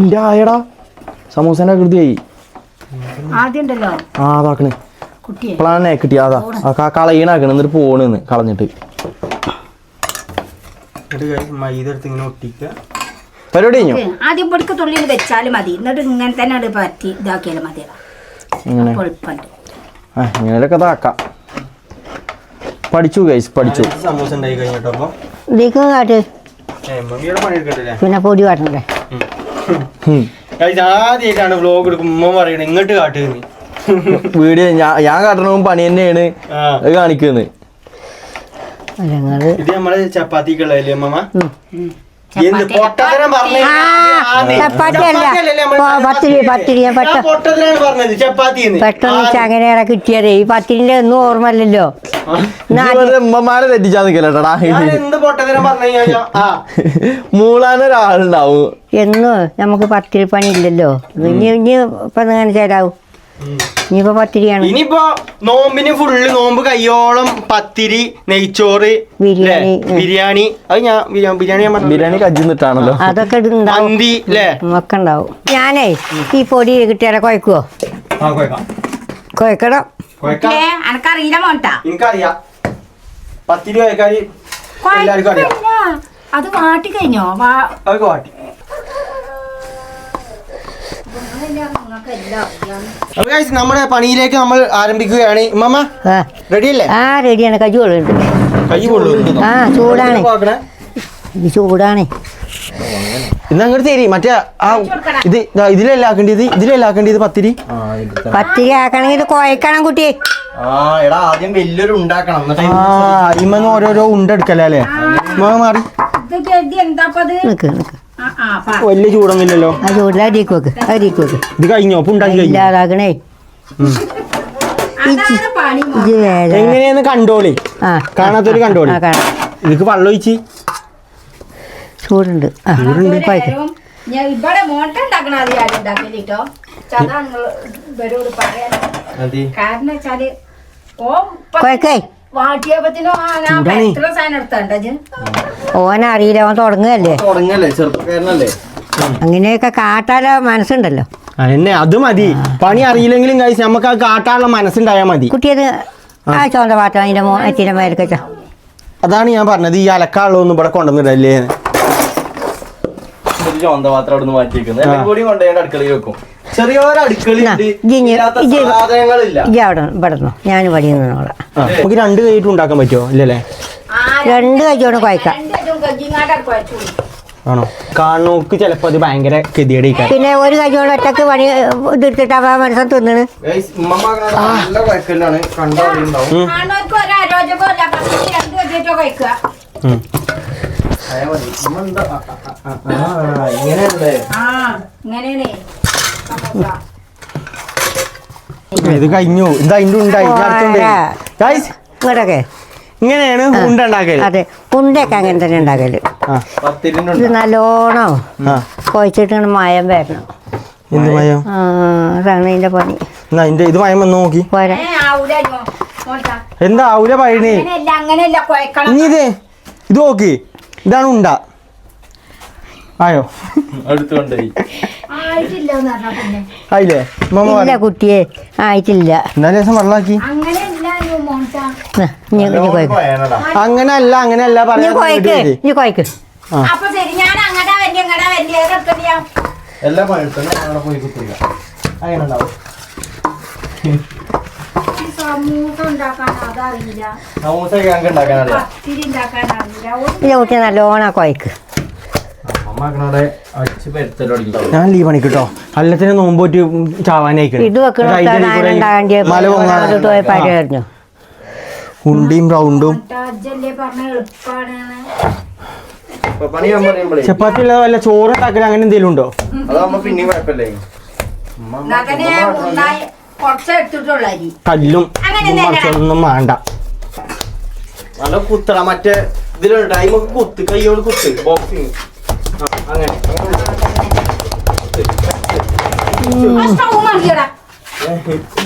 ഇന്റെ ആയടാ സമൂസേന്റെ ആകൃതിയായി. ആദ്യം ഉണ്ടല്ലോ ആ അതാക്കണേ കുട്ടിയെ പ്ലാനെ കിട്ടിയ അതാ കളയണാക്കണ എന്നിട്ട് പോണെന്ന് കളഞ്ഞിട്ട് മൈദ എടുത്ത് ഇങ്ങനെ ഒട്ടിക്കുക. പരിപാടി കഴിഞ്ഞു. ആദ്യം പൊടിക്ക് തുള്ളിയിൽ വെച്ചാലും മതി. എന്നിട്ട് ഇങ്ങനെ തന്നെ പറ്റി ഇതാക്കിയാലും മതി. ഇങ്ങനെ എളുപ്പമുണ്ട്. ഇങ്ങനെയൊക്കെ ഇതാക്കാം. പഠിച്ചു ഗൈസ് പഠിച്ചു. സമൂസ ഉണ്ടായി കഴിഞ്ഞിട്ടോ. അപ്പൊ കാട്ട് പണി എടുക്കണ്ടല്ലേ? പിന്നെ പൊടി വാട്ടണ്ടേ? ആദ്യമായിട്ടാണ് വ്ലോഗ് എടുക്കുമ്പോ പറയണേ ഇങ്ങോട്ട് കാട്ടുക. വീഡിയോ ഞാൻ കാട്ടണവും പണി തന്നെയാണ് അത് കാണിക്കുന്നത്. ഞങ്ങള് ഇത് നമ്മള് ചപ്പാത്തിക്കുള്ളതല്ലേ അമ്മ? ചപ്പാത്തി അല്ല പത്തിരി ഞാൻ പെട്ടെന്ന് വെച്ചാൽ അങ്ങനെയാണ് കിട്ടിയത്. ഈ പത്തിരിന്റെ ഒന്നും ഓർമ്മല്ലോ. ഉമ്മമാരെ തെറ്റിച്ചാ നിക്കലട്ടാ. മൂളാനൊരാളുണ്ടാവും. എന്നും നമുക്ക് പത്തിരി പണി ഇല്ലല്ലോ. ഇനി ഇപ്പൊ അങ്ങനെ ചേരാവും. ഇനിയിപ്പോ പത്തിരിയാണ്. ഇനിയിപ്പോ നോമ്പിന് ഫുള്ള് നോമ്പ് കയ്യോളം പത്തിരി, നെയ്ച്ചോറ്, ബിരിയാണി. അത് ബിരിയാണി കജ്ജിന്നിട്ടാണല്ലോ. അതൊക്കെ മന്തി ഒക്കെ ഉണ്ടാവും. ഞാനേ ഈ പൊടി കിട്ടിയാലേ കുഴക്കുവോ? കുഴക്കണം. എനക്കറിയില്ല മോട്ടാ. എനിക്കറിയാം പത്തിരി കുഴക്കാന് എല്ലാവർക്കും അറിയാം. അത് വാട്ടി കഴിഞ്ഞോ? അതൊക്കെ വാട്ടി. നമ്മുടെ പണിയിലേക്ക് നമ്മൾ ആരംഭിക്കുകയാണ്. ഇമ്മ റെഡി അല്ലേ? ആ റെഡിയാണ്. കജു കൊള്ളുന്നുണ്ട്. ആ ചൂടാണ്. ഇത് ചൂടാണ്. ഇന്ന് അങ്ങോട്ട് തരി. മറ്റേ ഇതിലെല്ലാക്കേണ്ടത് പത്തിരി ആക്കണമെങ്കിൽ ഇത് കുഴക്കണം കുട്ടി. ആദ്യം വലിയൊരു ഉണ്ടാക്കണം. ഇമ്മന്ന് ഓരോരോ ഉണ്ടെടുക്കല്ലേ അല്ലേ? മാറി വലിയ ചൂടൊന്നുമില്ലല്ലോ. ആ ചൂടിൽ അരിക്ക് വെക്ക്. ഇത് കഴിഞ്ഞോ? അപ്പൊ ഉണ്ടാക്കി ഇല്ലാതാകണേ. എങ്ങനെയാന്ന് കണ്ടോളി. കാണാത്തൊരു കണ്ടോളി. ഇതിക്ക് വെള്ളം ഒഴിച്ച് ചൂടുണ്ട്. ഇവിടെ മോട്ട ഉണ്ടാക്കണ ഉണ്ടാക്കിട്ടോ. കാരണം വെച്ചാല് വാട്ടിയപ്പത്തിനോ എത്ര സാധനം എടുത്തണ്ടത് ഓനറിയില്ല. ഓൻ തുടങ്ങല്ലേ. ചെറുപ്പക്കാരനല്ലേ. അങ്ങനെയൊക്കെ കാട്ടാലോ മനസ്സുണ്ടല്ലോ. അതന്നെ, അത് മതി. പണി അറിയില്ലെങ്കിലും കഴിച്ച് നമുക്ക് ആ കാട്ടാനുള്ള മനസ്സുണ്ടായാൽ മതി. കുട്ടിയത് ആ ചോന്ത പാത്രം അതിന്റെ അച്ഛൻ്റെ മേലൊക്കെ. അതാണ് ഞാൻ പറഞ്ഞത്, ഈ അലക്കാളൊന്നും ഇവിടെ കൊണ്ടുവന്നിടല്ലേ. ചോന്ത പാത്രം അവിടെ നിന്ന് മാറ്റിയിരിക്കുന്നത് എല്ലാം കൂടി കൊണ്ടുപോയി അടുക്കളയിൽ വെക്കും. ചെറിയൊരു അടുക്കളയുണ്ട്. ഞാൻ പഠിക്കുന്നോളാം. നമുക്ക് 2 കൈയിട്ട് ഉണ്ടാക്കാൻ പറ്റുമോ? ഇല്ലല്ലേ? 2 കൈയോടെ കുഴക്കാം. ആണോ? കാണുന്നോക്ക് ചിലപ്പോ അത് ഭയങ്കര ഗതികേടായിരിക്കും. പിന്നെ ഒരു കൈയോടെ ഒറ്റക്ക് പണി ഇതിട്ടിട്ട് ആ മനസ്സം തിന്നണ്. ഇത് കഴിഞ്ഞു. ഇത് അതിന്റെ ഉണ്ടായി. ഇങ്ങോട്ടൊക്കെ ഇങ്ങനെയാണ് ഉണ്ട ഉണ്ടാക്കല്. അതെ, ഉണ്ടയൊക്കെ അങ്ങനെ തന്നെ ഉണ്ടാക്കല്. ഇത് നല്ലോണം കുഴച്ചിട്ടാണ് മയം വരണം. എന്ത് മയം? അതാണ് ഇതിന്റെ പണി. ഇത് മയം വന്ന് നോക്കി. എന്താ ആവൂല പഴണി. ഇനി ഇത് നോക്കി. ഇതാണ് ഉണ്ട. ആയോ? ആയില്ലേ? ഇല്ല കുട്ടിയെ, ആയിട്ടില്ല. എന്താ രസം വെള്ളാക്കി. അങ്ങനെയല്ല പറയാ. എല്ലാ പണിയെടുത്തും പോയി കുത്തില്ല. അങ്ങനെ ഉണ്ടാവും. കുട്ടി നല്ലോണം കുഴക്ക്. ഞാൻ ലീവ് പണിക്കിട്ടോ. അല്ലത്തിന് നോമ്പോറ്റ് ചാവാനായിക്കണം. ഇത് വെക്കണോ? ഉണ്ടിയും റൗണ്ടും ചപ്പാത്തി ഉള്ളത് വല്ല ചോറ് ഉണ്ടാക്കൽ അങ്ങനെ എന്തെങ്കിലും ഉണ്ടോ? കല്ലും മറിച്ചൊന്നും വേണ്ട. നല്ല കുത്തട. മറ്റേ ഇതിലുണ്ട് ടൈമൊക്കെ കുത്ത്, കൈയോട് കുത്ത്. ബോക്സിങ് അങ്ങനെ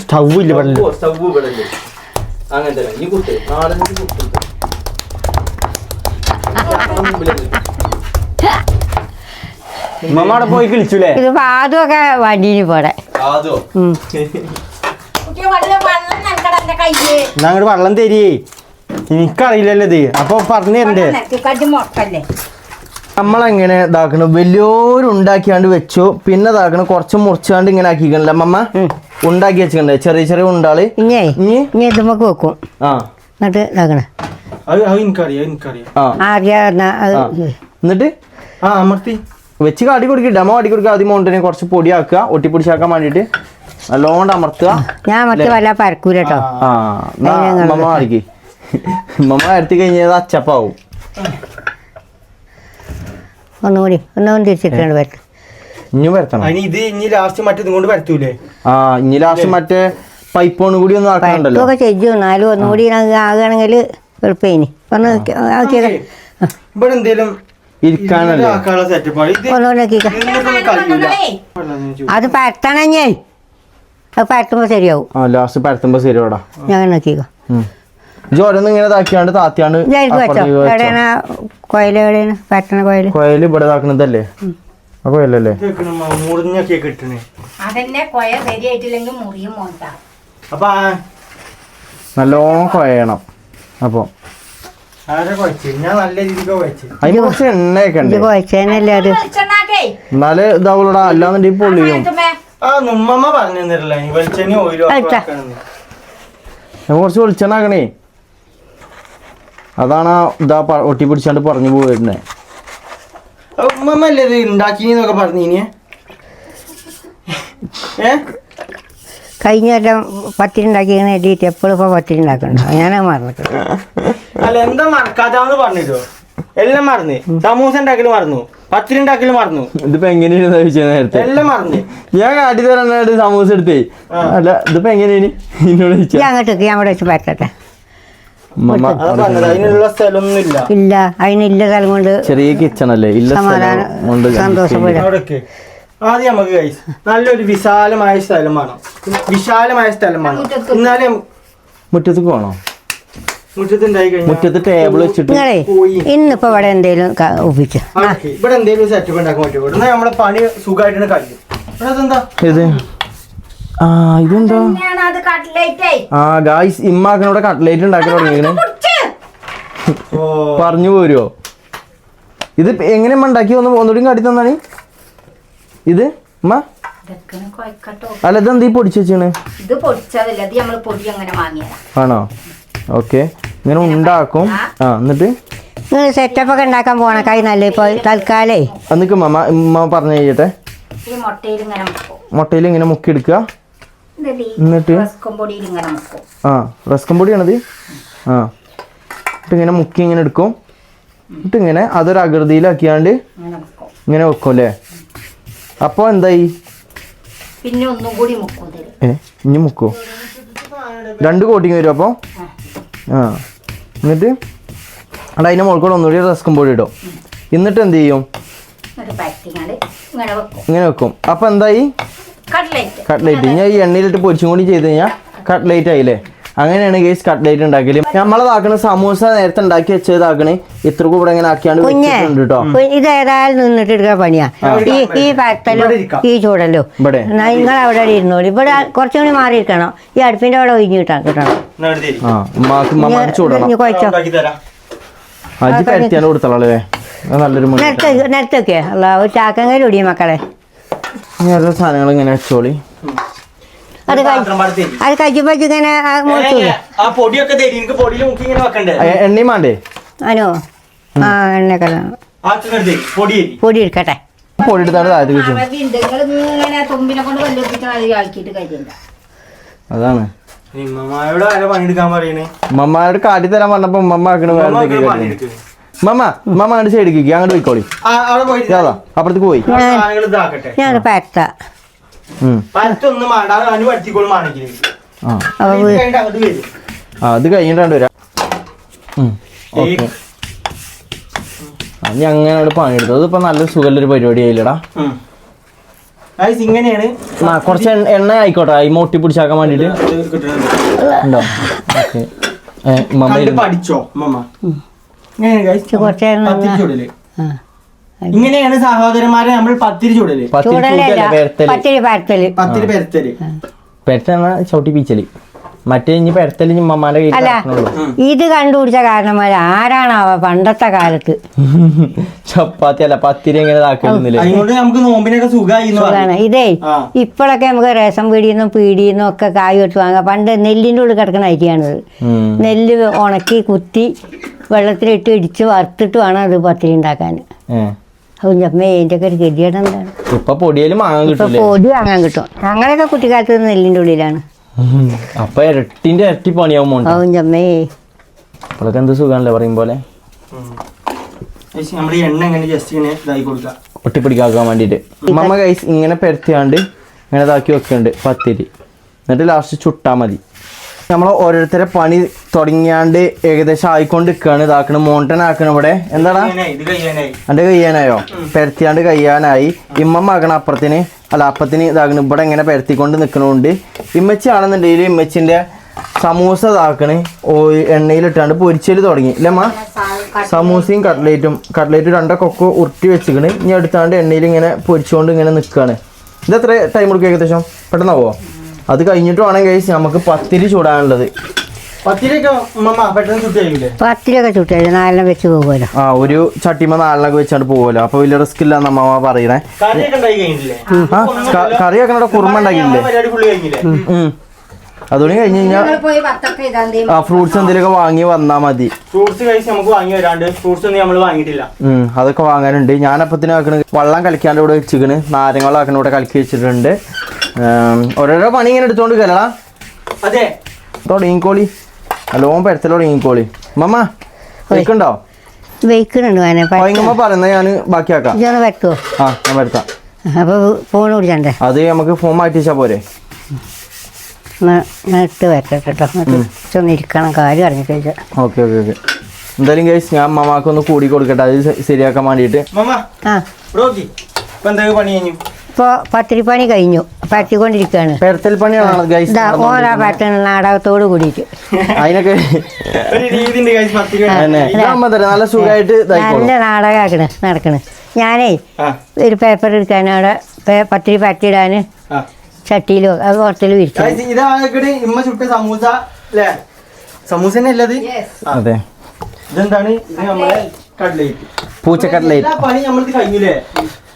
സ്റ്റവ് ഇല്ല. സ്റ്റവ് ഇവിടെ അങ്ങനെ തന്നെ. ഈ കുത്ത് 4-5 കുത്ത്. മമ്മ അവിടെ പോയി കിളിച്ചുല്ലേ? ഇത് പാതൊക്കെ വണ്ടീന് പോടെ. അങ്ങോട്ട് വെള്ളം തരിയേ. എനിക്കറിയില്ലല്ലോ ഇത്. അപ്പൊ പറഞ്ഞു തരണ്ടേ? നമ്മളെങ്ങനെ ഇതാക്കണം? വലിയൊരു ഉണ്ടാക്കിയാണ്ട് വെച്ചു. പിന്നെ ഇതാക്കണം കുറച്ച് മുറിച്ചാണ്ട് ഇങ്ങനെ ആക്കിക്കണല്ലേ അമ്മ? ഉണ്ടാക്കി വെച്ചിട്ടുണ്ടേ ചെറിയ ചെറിയ ഉണ്ടാള്. ഇനി ഇതുമ്മക്ക് വെക്കും. എന്നിട്ട് ഇതാക്കണേ. എന്നിട്ട് അമർത്തി വെച്ച് കാട്ടി കൊടുക്കുക. ഡമോ കാട്ടി കൊടുക്കുക. ആദ്യം മൗണ്ടിനെ കുറച്ച് പൊടിയാക്കുക, ഒട്ടിപ്പൊടിച്ചാക്കാൻ വേണ്ടിയിട്ട്. നല്ലോണം അമർത്തുക. ഞാൻ മറ്റേ വല്ല പരക്കൂല കേട്ടോ. ആ മമ്മ മാറിക്ക്. മമ്മ വരത്തി കഴിഞ്ഞാൽ അച്ചപ്പാവും. ഒന്നുകൂടി തിരിച്ചിട്ടുണ്ട് വരട്ടെ. ഇനി വരത്തണം. ഇത് ഇനി ലാസ്റ്റ് മറ്റേ ഇതുകൊണ്ട് വരത്തൂലേ? ആ ഇനി ലാസ്റ്റ് മറ്റേ പൈപ്പോണ് കൂടി ഒന്ന് ആക്കാണ്ടല്ലോ. പരത്തൊക്കെ ചെയ്തു. എന്നാലും ഒന്നുകൂടി ആകുകയാണെങ്കിൽ എളുപ്പേനി. ഒന്ന് ആക്കിയത് ഇവിടെ എന്തേലും ഇരിക്കാനല്ലേ ഒന്നുകൂടി അത് പരത്തണഞ്ഞേ. അത് പരത്തുമ്പോ ശരിയാവും. ആ ലാസ്റ്റ് പരത്തുമ്പോ ശരിയോടാ. ഞാൻ നോക്കിക്കോ. ജോരൊന്നും ഇങ്ങനെ ഇതാക്കിയാണ്ട് താത്തിയാണ്ട് വെച്ചോ. എവിടെയാണ് കോയില്? എവിടെയാണ് പരത്തണ കോയില്? കോയില് ഇവിടെ ഇതാക്കുന്നതല്ലേ? ആ കോയിലല്ലേ? മുറിഞ്ഞൊക്കെ കിട്ടണേ. അതന്നെ കൊയ ശരിയായിട്ടില്ലെങ്കിൽ മുറിയും മോന്താ. അപ്പൊ നല്ലോണം കുഴയണം. അപ്പൊ ഞാൻ നല്ല രീതിക്ക് കുഴച്ചു. അതിന് കുറച്ച് എണ്ണയൊക്കെ ഉണ്ട്. കുഴച്ചേനല്ലേ അത്. എന്നാല് ഇതാവുള്ളടാ. അല്ലാന്നുണ്ടെങ്കിൽ പൊള്ളിയും. ആ നുമ്മമ്മ പറഞ്ഞു തന്നില്ല വെളിച്ചെണ്ണ ഓയിലും കുറച്ച് വെളിച്ചെണ്ണ ആക്കണേ. അതാണ് ഇതാ ഒട്ടി പിടിച്ചാണ്ട് പറഞ്ഞു പോയിരുന്നേ. ഉമ്മമ്മ അല്ലേ ഇത് ഉണ്ടാക്കിന്നൊക്കെ പറഞ്ഞീനെ? കഴിഞ്ഞ കൊല്ലം പത്തിരി ഉണ്ടാക്കിയെന്ന് എഴുതിയിട്ട് എപ്പോഴും ഇപ്പോൾ പത്തിരി ഉണ്ടാക്കണ്ടോ? ഞാനത് മറന്നിട്ട്. അല്ല എന്താ മറക്കാതാന്ന് പറഞ്ഞിട്ടോ? എല്ലാം മറന്ന്. സമൂസ ഉണ്ടാക്കലും മറന്നു, പത്തിരി ഉണ്ടാക്കലും മറന്നു. ഇതിപ്പോ എങ്ങനെയാണ് നേരത്തെ എല്ലാം മറന്ന്. ഞാൻ കാട്ടി തരാനായിട്ട് സമൂസ എടുത്തേ. അല്ല ഇതിപ്പോ എങ്ങനെയാണ് എന്നോട് അങ്ങോട്ട് ഞാൻ അവിടെ വെച്ച് പരത്തട്ടെ. അതിനുള്ള സ്ഥലമൊന്നും ഇല്ല. ഇല്ല, അതിനില്ല സ്ഥലം കൊണ്ട് ചെറിയ കിച്ചൺ അല്ലേ? ഇല്ല സന്തോഷപ്പെടും. ആദ്യം നമുക്ക് നല്ലൊരു വിശാലമായ സ്ഥലം വേണം. എന്നാലേ മുറ്റത്തേക്ക് വേണോ? മുറ്റത്തുണ്ടായി കഴിഞ്ഞാൽ മുറ്റത്ത് ടേബിൾ വെച്ചിട്ട് ഇന്നിപ്പോ ഇവിടെ എന്തേലും ഒപ്പിച്ചു ഇവിടെ എന്തേലും സെറ്റപ്പ് ഉണ്ടാക്കാൻ പറ്റുമോ? എന്നാൽ നമ്മളെ പണി സുഖമായിട്ടാണ് കഴിയും. ഇത് ഇതെന്താ? ആ ഗായ്സ് ഇമ്മാക്കനോടെ കട്ട്ലേറ്റ് ഉണ്ടാക്കാൻ തുടങ്ങിയത് പറഞ്ഞു പോരുവോ? ഇത് എങ്ങനെ ഉണ്ടാക്കി ഒന്നുകൂടി കാട്ടി തന്നാണ് ഇത് അമ്മ? അല്ല ഇതെന്താ ഈ പൊടിച്ച് വെച്ചാണ്? ആണോ? ഓക്കെ ഇങ്ങനെ ഉണ്ടാക്കും. ആ എന്നിട്ട് സെറ്റപ്പ് ഒക്കെ ഉണ്ടാക്കാൻ പോണ കൈ നല്ല ഇപ്പൊ തൽക്കാലേ എന്നിട്ട് ഉമ്മ പറഞ്ഞു കഴിയട്ടെ. മുട്ടയിൽ ഇങ്ങനെ മുക്കിയെടുക്കുക. എന്നിട്ട് ആ റസ്കം പൊടിയാണത്. ആ എന്നിട്ട് ഇങ്ങനെ മുക്കി ഇങ്ങനെ എടുക്കും. എന്നിട്ട് ഇങ്ങനെ അതൊരു ആകൃതിയിലാക്കിയാണ്ട് ഇങ്ങനെ വെക്കും അല്ലേ? അപ്പോൾ എന്തായി? പിന്നെ ഒന്നും കൂടി ഇനി മുക്കോ? 2 കോട്ടിങ് വരും അപ്പോൾ. ആ എന്നിട്ട് അവിടെ അതിൻ്റെ മുകളിൽ കൂടെ ഒന്നുകൂടി റസ്കം പൊടി ഇടും. എന്നിട്ട് എന്ത് ചെയ്യും? ഇങ്ങനെ വെക്കും. അപ്പം എന്തായി? കട്ട്ലേറ്റ്. ഞാൻ ഈ എണ്ണയിലിട്ട് പൊരിച്ചും കൂടി ചെയ്ത് കഴിഞ്ഞാൽ കട്ട്ലേറ്റ് ആയില്ലേ? അങ്ങനെയാണ് ഗൈസ് കട്ട്ലേറ്റ് ഉണ്ടാക്കല്. നമ്മളതാക്കണ സമൂസ നേരത്തെ ഉണ്ടാക്കി വെച്ചതാക്കണേ. ഇത്ര കൂടെ ഇങ്ങനെ ആക്കിയാണ്ട് വെച്ചിട്ടുണ്ട് കേട്ടോ. ഇത് ഏതായാലും നിന്നിട്ട് എടുക്കാൻ പണിയാ. ഈ പരത്തലും ഈ ചൂടല്ലോ നിങ്ങൾ അവിടെ ഇരുന്നോളൂ. ഇവിടെ കുറച്ചും കൂടി മാറിയിരിക്കണം. ഈ അടുപ്പിന്റെ അവിടെ ഒഴിഞ്ഞു കിട്ടണം. അജി പരത്തിയാണ്ട് കൊടുത്തോളേ. നല്ലൊരു നിരത്തൊക്കെ അല്ല ഒരു ചാക്കങ്ങയിൽ ഒടിയ മക്കളെ. എല്ലാ സാധനങ്ങൾ ഇങ്ങനെ വെച്ചോളി. അത് കഴിക്കുമ്പോ ഇങ്ങനെ എണ്ണയും വേണ്ടേ? അനോ ആ എണ്ണയൊക്കെ പൊടി എടുക്കട്ടെ. പൊടി എടുത്താണ് താഴത്ത് വെച്ചു. അതാണ് ഉമ്മമാരോട് കാട്ടി തരാൻ പറഞ്ഞപ്പോ ഉമ്മ ആക്കണ ഉമ്മ അങ്ങോട്ട് സൈഡിലേക്ക് അങ്ങോട്ട് പോയിക്കോളി. അപ്പുറത്തേക്ക് പോയി. ഞാൻ പരത്താ. അത് കഴിഞ്ഞിട്ടാണ്ട് വരാം. ഞാൻ അങ്ങനെ പണിയെടുത്തു. അതിപ്പോ നല്ല സുഖമുള്ളൊരു പരിപാടി ആയില്ലടാ. ഇങ്ങനെയാണ് കുറച്ച് എണ്ണ ആയിക്കോട്ടെ ഈ ഒട്ടി പിടിച്ചാക്കാൻ വേണ്ടിട്ട് ഉണ്ടോ? പഠിച്ചോ കുറച്ച് ഇങ്ങനെയാണ് സഹോദരന്മാരെ നമ്മൾ പത്തിരി ചൂടല്. പെരത്തല് ചവിട്ടി പീച്ചല്. മറ്റേ ഇനി പെരത്തല് ഉമ്മമാരുടെ അല്ല ഇത് കണ്ടുപിടിച്ച കാരണന്മാര് ആരാണാവോ പണ്ടത്തെ കാലത്ത് ചപ്പാത്തി അല്ല പത്തിരി എങ്ങനെ നമുക്ക് നോമ്പിനൊക്കെ സുഖമാണ്. ഇതേ ഇപ്പോഴൊക്കെ നമുക്ക് റേഷൻ പീടിയെന്നും ഒക്കെ കായ് വെച്ച് വാങ്ങാം. പണ്ട് നെല്ലിൻ്റെ ഉള്ളിൽ കിടക്കുന്ന അരിയാണിത്. നെല്ല് ഉണക്കി കുത്തി വെള്ളത്തിലിട്ട് ഇടിച്ച് വറുത്തിട്ട് വേണം അത് പത്തിരി ഉണ്ടാക്കാൻ. കുഞ്ഞമ്മേ ഇതിൻ്റെ ഒക്കെ ഒരു ഗതിയുടെ എന്താണ് ഇപ്പൊ പൊടിയിലും വാങ്ങാൻ ഇപ്പൊ കിട്ടില്ലേ? പൊടി വാങ്ങാൻ കിട്ടും ഞങ്ങളൊക്കെ കുട്ടിക്കാലത്ത് നെല്ലിൻ്റെ ഉള്ളിലാണ്. അപ്പൊ ഇരട്ടിന്റെ ഇരട്ടി പണിയാവും മോണ്ട്. കുഞ്ഞമ്മേ അപ്പോഴൊക്കെ എന്ത് സുഖാണല്ലേ പറയും പോലെ നമ്മൾ എണ്ണ എങ്ങനെ ജസ്റ്റ് ഇങ്ങനെ ഇതായി കൊടുക്കാം ഒട്ടിപ്പിടിക്കാക്കാൻ വേണ്ടിട്ട്. മമ്മ ഗൈസ് ഇങ്ങനെ പെരത്തിയാണ്ട് ഇങ്ങനെ ഇതാക്കി വെക്കുന്നുണ്ട് പത്തിരി. എന്നിട്ട് ലാസ്റ്റ് ചുട്ടാ മതി. നമ്മൾ ഓരോരുത്തരെ പണി തുടങ്ങിയാണ്ട് ഏകദേശം ആയിക്കൊണ്ട് നിൽക്കുകയാണ്. ഇതാക്കണ മോണ്ടൻ ആക്കണ ഇവിടെ എന്താടാ എൻ്റെ കഴിയാനായോ? പെരത്തിയാണ്ട് കഴിയാനായി. ഇമ്മമ്മ ആക്കണ അപ്പുറത്തിന് അല്ല അപ്പത്തിന് ഇതാക്കണ ഇവിടെ ഇങ്ങനെ പെരത്തിക്കൊണ്ട് നിൽക്കണോണ്ട് ഇമ്മച്ചി ആണെന്നുണ്ടെങ്കിൽ ഇമ്മച്ചിൻ്റെ സമൂസ ഇതാക്കണ് എണ്ണയിലിട്ടാണ്ട് പൊരിച്ചല് തുടങ്ങി അല്ലേ അമ്മ? സമൂസയും കട്ട്ലേറ്റും 2 കൊക്കോ ഉരുട്ടി വെച്ചിക്കണ്. ഇനി എടുത്താണ്ട് എണ്ണയിൽ ഇങ്ങനെ പൊരിച്ചുകൊണ്ട് ഇങ്ങനെ നിൽക്കുകയാണ്. ഇത് എത്ര ടൈം കൊടുക്കും ഏകദേശം? പെട്ടെന്നാവോ? അത് കഴിഞ്ഞിട്ട് വേണം കഴിച്ച് നമുക്ക് പത്തിരി ചൂടാനുള്ളത്. പത്തിരിയൊക്കെ ചുട്ടാല് 4 വെച്ച് പോകുമല്ലോ. ആ ഒരു ചട്ടിമ 4 വെച്ചാണ്ട് പോകുമല്ലോ. അപ്പൊ വലിയ റിസ്ക് ഇല്ലാന്ന് അമ്മ പറയണേ. കറിയൊക്കെ ഇവിടെ കുറുമ ഉണ്ടാക്കിയില്ലേ? അതുകൊണ്ട് കഴിഞ്ഞ് കഴിഞ്ഞാൽ ആ ഫ്രൂട്ട്സ് എന്തെങ്കിലുമൊക്കെ വാങ്ങി വന്നാ മതി. ഫ്രൂട്ട്സ് കഴിച്ച് നമുക്ക് വാങ്ങി വരാണ്ട് ഫ്രൂട്ട്സ് ഒന്നും നമ്മൾ വാങ്ങിയിട്ടില്ല. അതൊക്കെ വാങ്ങാനുണ്ട്. ഞാനപ്പത്തിന് ആക്കണ വെള്ളം കളിക്കാണ്ട് ഇവിടെ വെച്ചിക്കണ്. നാരങ്ങൾ ആക്കണ ഇവിടെ കലക്കി വെച്ചിട്ടുണ്ട്. ഓരോരോ പണി ഇങ്ങനെ എടുത്തോണ്ട് കലടാ. അതെ തുടങ്ങിക്കോളി. നല്ലോണം പെരത്തലോ തുടങ്ങിക്കോളി. മമ്മ വെക്കുണ്ടോ? വെയ്ക്കുന്നുണ്ട് ഭയങ്കര പറയുന്നത് ഞാൻ ബാക്കിയാക്കാം. പറ്റുമോ? ആ ഞാൻ വരുത്താം. അപ്പൊ ഫോൺ വിളിച്ചണ്ടേ? അത് നമുക്ക് ഫോൺ മാറ്റി വെച്ചാൽ പോരെ? ഇട്ട് വെക്കട്ടോ ഇരിക്കണം കാര്യം അറിഞ്ഞു ചോദിച്ചാൽ. Okay okay okay. എന്തായാലും ഗൈസ് ഞാൻ മമ്മാക്ക് ഒന്ന് കൂടി കൊടുക്കട്ടെ അത് ശരിയാക്കാൻ വേണ്ടിയിട്ട്. ഇപ്പൊ പത്തിരി പണി കഴിഞ്ഞു, പറ്റിക്കൊണ്ടിരിക്കുകയാണ്. പെരത്തൽ പണിയാണോ ഗൈസ്? ഓരാ പറ്റുന്ന നാടകത്തോട് കൂടിയിട്ട് അതിനൊക്കെ നല്ല സുഖമായിട്ട് നല്ല നാടകമാക്കണ് നടക്കണ്. ഞാനേ ഒരു പേപ്പർ എടുക്കാൻ അവിടെ പത്തിരി പറ്റിയിടാന് ചട്ടിയിലോ അത് പുറത്തിലും ഇരിക്കും. അതെ ഇതെന്താണ്? പൂച്ച കട്ട്ലേറ്റ്. പണി നമ്മൾ കഴിഞ്ഞില്ലേ?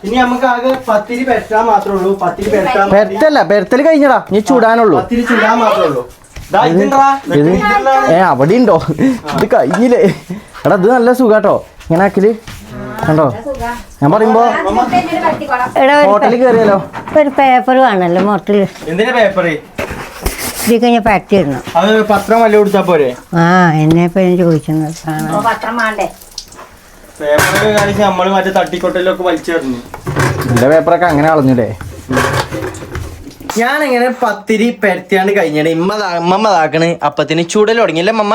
ഇനി നമുക്ക് ആകെ പത്തിരി പെരത്താൻ മാത്രമേ ഉള്ളൂ. പത്തിരി പെരത്തല്ല, പെരത്തല് കഴിഞ്ഞടാ. നീ ചൂടാനുള്ളൂ. പത്തിരി ചുടാൻ മാത്രമേ ഉള്ളൂ. അവിടെ ഉണ്ടോ? ഇത് കഴിഞ്ഞില്ലേ? എടാ ഇത് നല്ല സുഖാട്ടോ ഇങ്ങനെ ആക്കല്. കണ്ടോ ഞാൻ പറയുമ്പോ ഹോട്ടലിൽ കയറിയാലോ? ഒരു പേപ്പർ വേണല്ലോ മൊത്തത്തില്. എന്തിനാ പേപ്പർ? ഇത് കഴിഞ്ഞ പറ്റിയിരുന്നു. അത് പത്രം വല്ല കൊടുത്താ പോരെ? ആ എന്നെ ഇപ്പൊ ചോദിക്കുന്നത് പേപ്പറൊക്കെ കാണിച്ച് നമ്മള് മറ്റേ തട്ടിക്കൊട്ടലൊക്കെ വലിച്ചെറിഞ്ഞു. എന്റെ പേപ്പറൊക്കെ അങ്ങനെ കളഞ്ഞില്ലേ? ഞാനെങ്ങനെ പത്തിരി പെരത്തിയാണ്ട് കഴിഞ്ഞാണ്. ഇമ്മ ഇതാക്കണ് അപ്പത്തിന് ചൂടൽ തുടങ്ങിയല്ലേ മമ്മ?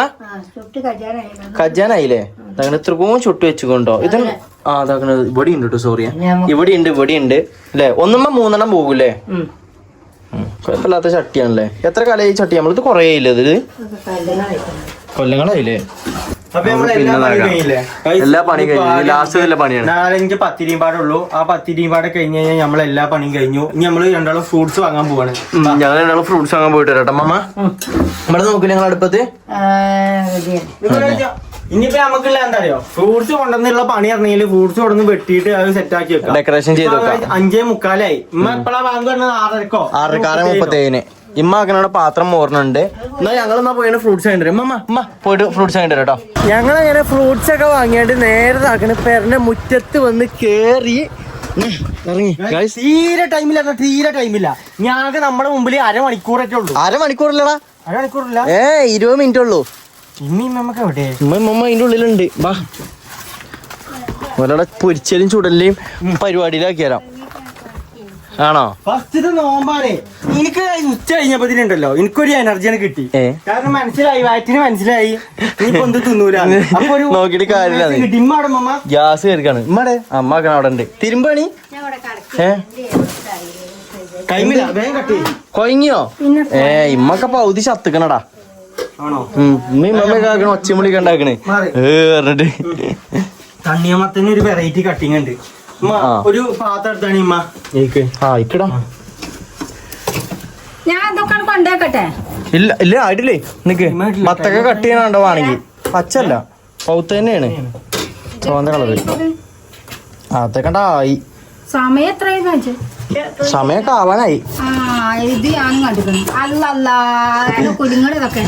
കജാനായില്ലേ? അങ്ങനെ ഇത്രക്കും ചുട്ട് വെച്ചുകൊണ്ടോ? ഇത് ആ അതാക്കണത് ഇവിടെ ഉണ്ട് കേട്ടോ. സോറി ഇവിടെ ഉണ്ട് അല്ലേ? 1 പോകൂലേ? കുഴപ്പമില്ലാത്ത ചട്ടിയാണല്ലേ. എത്ര കാലമായി ചട്ടി? നമ്മളിത് കുറേ ഇല്ലേ? ഇത് കൊല്ലങ്ങളായില്ലേ? എല്ലാ പണിയും കഴിഞ്ഞു. ലാസ്റ്റ് പണിയാണ്. 4-5 പത്തിരിയും പാടുള്ളൂ. ആ പത്തിരിയും പാടെ കഴിഞ്ഞ് കഴിഞ്ഞാൽ നമ്മളെല്ലാ പണിയും കഴിഞ്ഞു. ഇനി നമ്മള് 2 ഫ്രൂട്ട്സ് വാങ്ങാൻ പോവാണ്. ഞങ്ങൾ 2 ഫ്രൂട്ട്സ് വാങ്ങാൻ പോയിട്ട് വരാം മമ്മ. ഇവിടെ നോക്കില്ല ഞങ്ങൾ അടുപ്പത്ത്. ഇനിയിപ്പോ നമുക്കുള്ള എന്താ അറിയോ? ഫ്രൂട്ട്സ് കൊണ്ടുവന്നുള്ള പണി അറിഞ്ഞെങ്കിൽ ഫ്രൂട്ട്സ് കൊണ്ടുവന്ന് വെട്ടിയിട്ട് അത് സെറ്റ് ആക്കി വെക്കാം. ഡെക്കറേഷൻ ചെയ്ത് 5:45 ഇമ്മ എപ്പോഴാ ബാങ്ക് പറഞ്ഞത്? 6:30 6:37 ഇമ്മ ആക്കനോട് പാത്രം മോറുന്നുണ്ട്. എന്നാ ഞങ്ങളെന്നാ പോയി ഫ്രൂട്ട്സ് വാങ്ങിട്ട് പോയിട്ട് ഫ്രൂട്ട്സ് വാങ്ങിട്ട് കേട്ടോ. ഞങ്ങളങ്ങനെ ഫ്രൂട്ട്സ് ഒക്കെ വാങ്ങിയാണ്ട് നേരെ ആക്കണ പേരന്റെ മുറ്റത്ത് വന്ന് കേറി ഇറങ്ങി. തീരെ ടൈമില്ല. ഞാനൊക്കെ നമ്മുടെ മുമ്പിൽ അരമണിക്കൂറൊക്കെ ഉള്ളൂ. അരമണിക്കൂറില്ലടാ? അരമണിക്കൂറില്ല, 20 മിനിറ്റ് ഉള്ളൂ. നമുക്ക് എവിടെ മമ്മ അതിന്റെ ഉള്ളിലുണ്ട്. വാ ഒരാളെ പൊരിച്ചലും ചുടലിയും പരിപാടിയിലാക്കി തരാം. ആണോ? ഫസ്റ്റ് നോമ്പാണ്. എനിക്ക് ഉച്ച കഴിഞ്ഞപ്പോഴത്തേനുണ്ടല്ലോ എനിക്കൊരു എനർജിയാണ് കിട്ടി. കാരണം മനസ്സിലായി, വയറ്റിന് മനസ്സിലായി ഇനിയിപ്പോ എന്ത് തിന്നൂല. അപ്പൊ ഒരു നോക്കിട്ട് കാര്യമില്ല. ഗ്യാസ് കയറിക്കാണ് ഇമ്മടെ. അമ്മ അവിടെ ഉണ്ട്. തിരുമ്പണി ടൈമില്ല, വേഗം കട്ടി കൊയങ്ങിയോ? ഇമ്മക്ക പൗതി ചത്തുക്കണടാ. ഇമ്മ ഒച്ചമുളി കണ്ടാക്കണേ പറഞ്ഞിട്ട്. തണ്ണിയമ്മത്തിന് ഒരു വെറൈറ്റി കട്ടിങ് ഉണ്ട്. ഒരു പാത്രം എടുത്താണ് ഇമ്മ. ഇക്കടാ ഞാൻ അതൊക്കെ കൊണ്ടേക്കട്ടെ. ഇല്ല ആയിട്ടില്ലേ? നിക്ക് മത്തൊക്കെ കട്ട് ചെയ്യണോ വേണമെങ്കിൽ. പച്ചല്ല പൗത്ത് തന്നെയാണ്, ചുവന്ന കളറ്. അതൊക്കെ ആയി. സമയം എത്രയായി? സമയൊക്കെ ആവാനായി. ഇത് ഞാൻ കണ്ടിട്ടുണ്ട്. അല്ലല്ല കുലുങ്ങടതൊക്കെ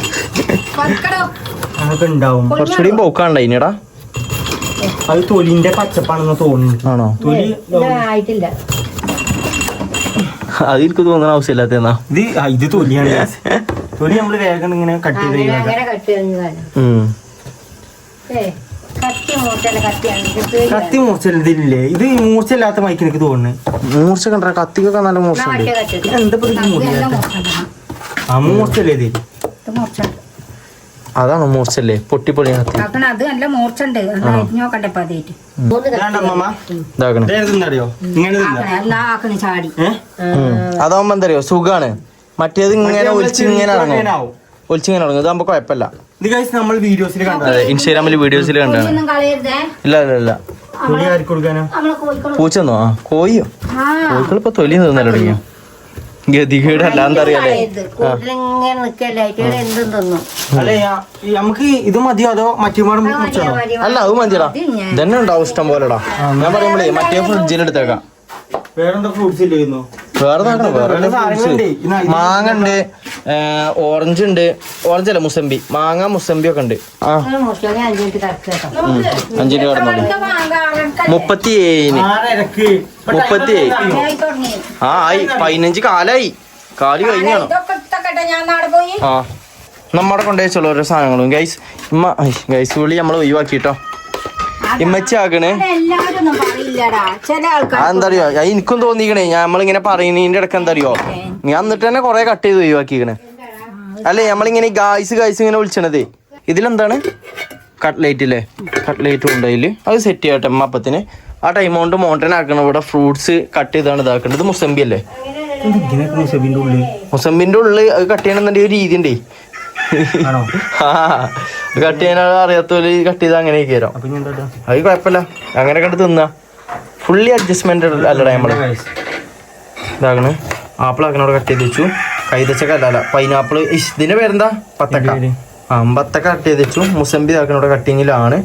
ഉണ്ടാവും. കുറച്ചുകൂടി പോക്കാണ്ടായിനടാ. അത് തൊലിന്റെ പച്ചപ്പാണെന്ന് തോന്നുന്നു. ആണോ? തൊലി ആയിട്ടില്ല. അത് എനിക്ക് തോന്നുന്ന ആവശ്യമില്ലാത്ത ഇത് തൊലിയാണ്. തൊലി നമ്മള് വേഗം ഇങ്ങനെ കട്ട് ചെയ്ത് അങ്ങനെ കട്ട് ചെയ്യുന്നതാണ്. കത്തി മൂർച്ചല്ലേ? ഇത് മൂർച്ചയില്ലാത്ത മൈക്ക് എനിക്ക് തോന്നുന്നു. മൂർച്ച കണ്ട കത്തിക്കൊക്കെ നല്ല മൂർച്ച ഉണ്ട്. എന്താ മൂർച്ചല്ലേ ഇത്? അതാണോ മൂർച്ചല്ലേ? പൊട്ടിപ്പൊളി കത്തി. അത് നല്ല മൂർച്ചുണ്ട്. നോക്കണ്ടേ പതിയിട്ട് അറിയോ? ഇങ്ങനെ ചാടി അതാവുമ്പോ എന്താ അറിയോ സുഖാണ്. മറ്റേത് ഇങ്ങനെ ഒലിച്ചിങ്ങനെ ഇറങ്ങും. ഒലിച്ചിങ്ങനെ ഇറങ്ങും. ഇതാകുമ്പോ കുഴപ്പമില്ല. ഇത് കഴിച്ച് നമ്മൾ വീഡിയോസിൽ കണ്ടത്. അതെ, ഇൻസ്റ്റാഗ്രാമിൽ വീഡിയോസിൽ കണ്ടാണ്. ഇല്ല ഇല്ല ഇല്ല. തൊലി ആർക്ക് കൊടുക്കാനോ? പൂച്ചെന്നോ? ആ കോഴിയോ? കോഴികളിപ്പോ തൊലി തിന്നല്ലോ തുടങ്ങിയോ? ഗതികേട് അല്ലാന്ന് അറിയാലേ. ഇങ്ങനെ നിക്കല്ലേ എന്തും തിന്നും. അല്ലെ നമുക്ക് ഇത് മതിയോ അതോ മറ്റേമാടും മുറിച്ചാണോ? അല്ല അത് മതിയടാ. ഇതന്നെ ഉണ്ടാവും ഇഷ്ടം പോലെടാ. ഞാൻ പറയുമ്പോഴേ മറ്റേ ഫ്രിഡ്ജിൽ എടുത്തേക്കാം. വേറെന്താ ഫ്രൂട്ട്സ് ഇല്ലായിരുന്നു? വേറെ മാങ്ങ ഉണ്ട്, ഓറഞ്ച് ഉണ്ട്. ഓറഞ്ച് അല്ല മുസമ്പി. മാങ്ങ മുസമ്പി ഒക്കെ ഉണ്ട്. ആ 5 കിടന്നു. 37. 37. ആ ആയി 15 കാലായി. കാല് കഴിഞ്ഞാണോ? ആ നമ്മടെ കൊണ്ടുവച്ചുള്ള ഓരോ സാധനങ്ങളും ഗൈസ്. ഗൈസ് വിളി നമ്മൾ ഒഴിവാക്കിട്ടോ. ഇമ്മച്ചി ആക്കണ്. അതെന്താ അറിയോ? എനിക്കും തോന്നിക്കണേ. നമ്മളിങ്ങനെ പറയുന്നതിന്റെ ഇടയ്ക്ക് എന്താ അറിയോ, ഞാൻ എന്നിട്ട് തന്നെ കൊറേ കട്ട് ചെയ്ത് ഒഴിവാക്കിക്കണേ. അല്ലേ നമ്മളിങ്ങനെ ഗായ്സ് ഇങ്ങനെ വിളിച്ചണതേ. ഇതിലെന്താണ് കട്ട്ലേറ്റ് അല്ലേ? കട്ട്ലേറ്റ് ഉണ്ട് അതില്. അത് സെറ്റ് ചെയ്യട്ടെ അപ്പത്തിന്. ആ ടൈം കൊണ്ട് മോണ്ടൻ ആക്കണം. ഇവിടെ ഫ്രൂട്ട്സ് കട്ട് ചെയ്താണ് ഇതാക്കേണ്ടത്. ഇത് മുസമ്പി അല്ലേ? മുസമ്പിന്റെ ഉള്ളിൽ അത് കട്ട് ചെയ്യണമെന്നുണ്ടെങ്കിൽ ഒരു രീതി ഉണ്ടേ. ആ കട്ട് ചെയ്യാൻ അറിയാത്തോല് കട്ട് ചെയ്ത് അങ്ങനെയൊക്കെ വരാം. അത് കുഴപ്പമില്ല. അങ്ങനെ കണ്ട് തിന്നാ. ഫുള്ളി അഡ്ജസ്റ്റ്മെന്റ് അല്ലടാ നമ്മള് ഇതാക്കണ്. ആപ്പിൾ ആക്കണോടെ കട്ട് ചെയ്ത് വെച്ചു. കൈതച്ചക്ക അല്ല പൈനാപ്പിള്. ഇതിന്റെ പേരെന്താ? ബത്തക്ക. ആ ബത്തക്ക കട്ട് ചെയ്ത് വെച്ചു. മുസമ്പി ആക്കണോടെ കട്ടിങ്ങിലാണ്.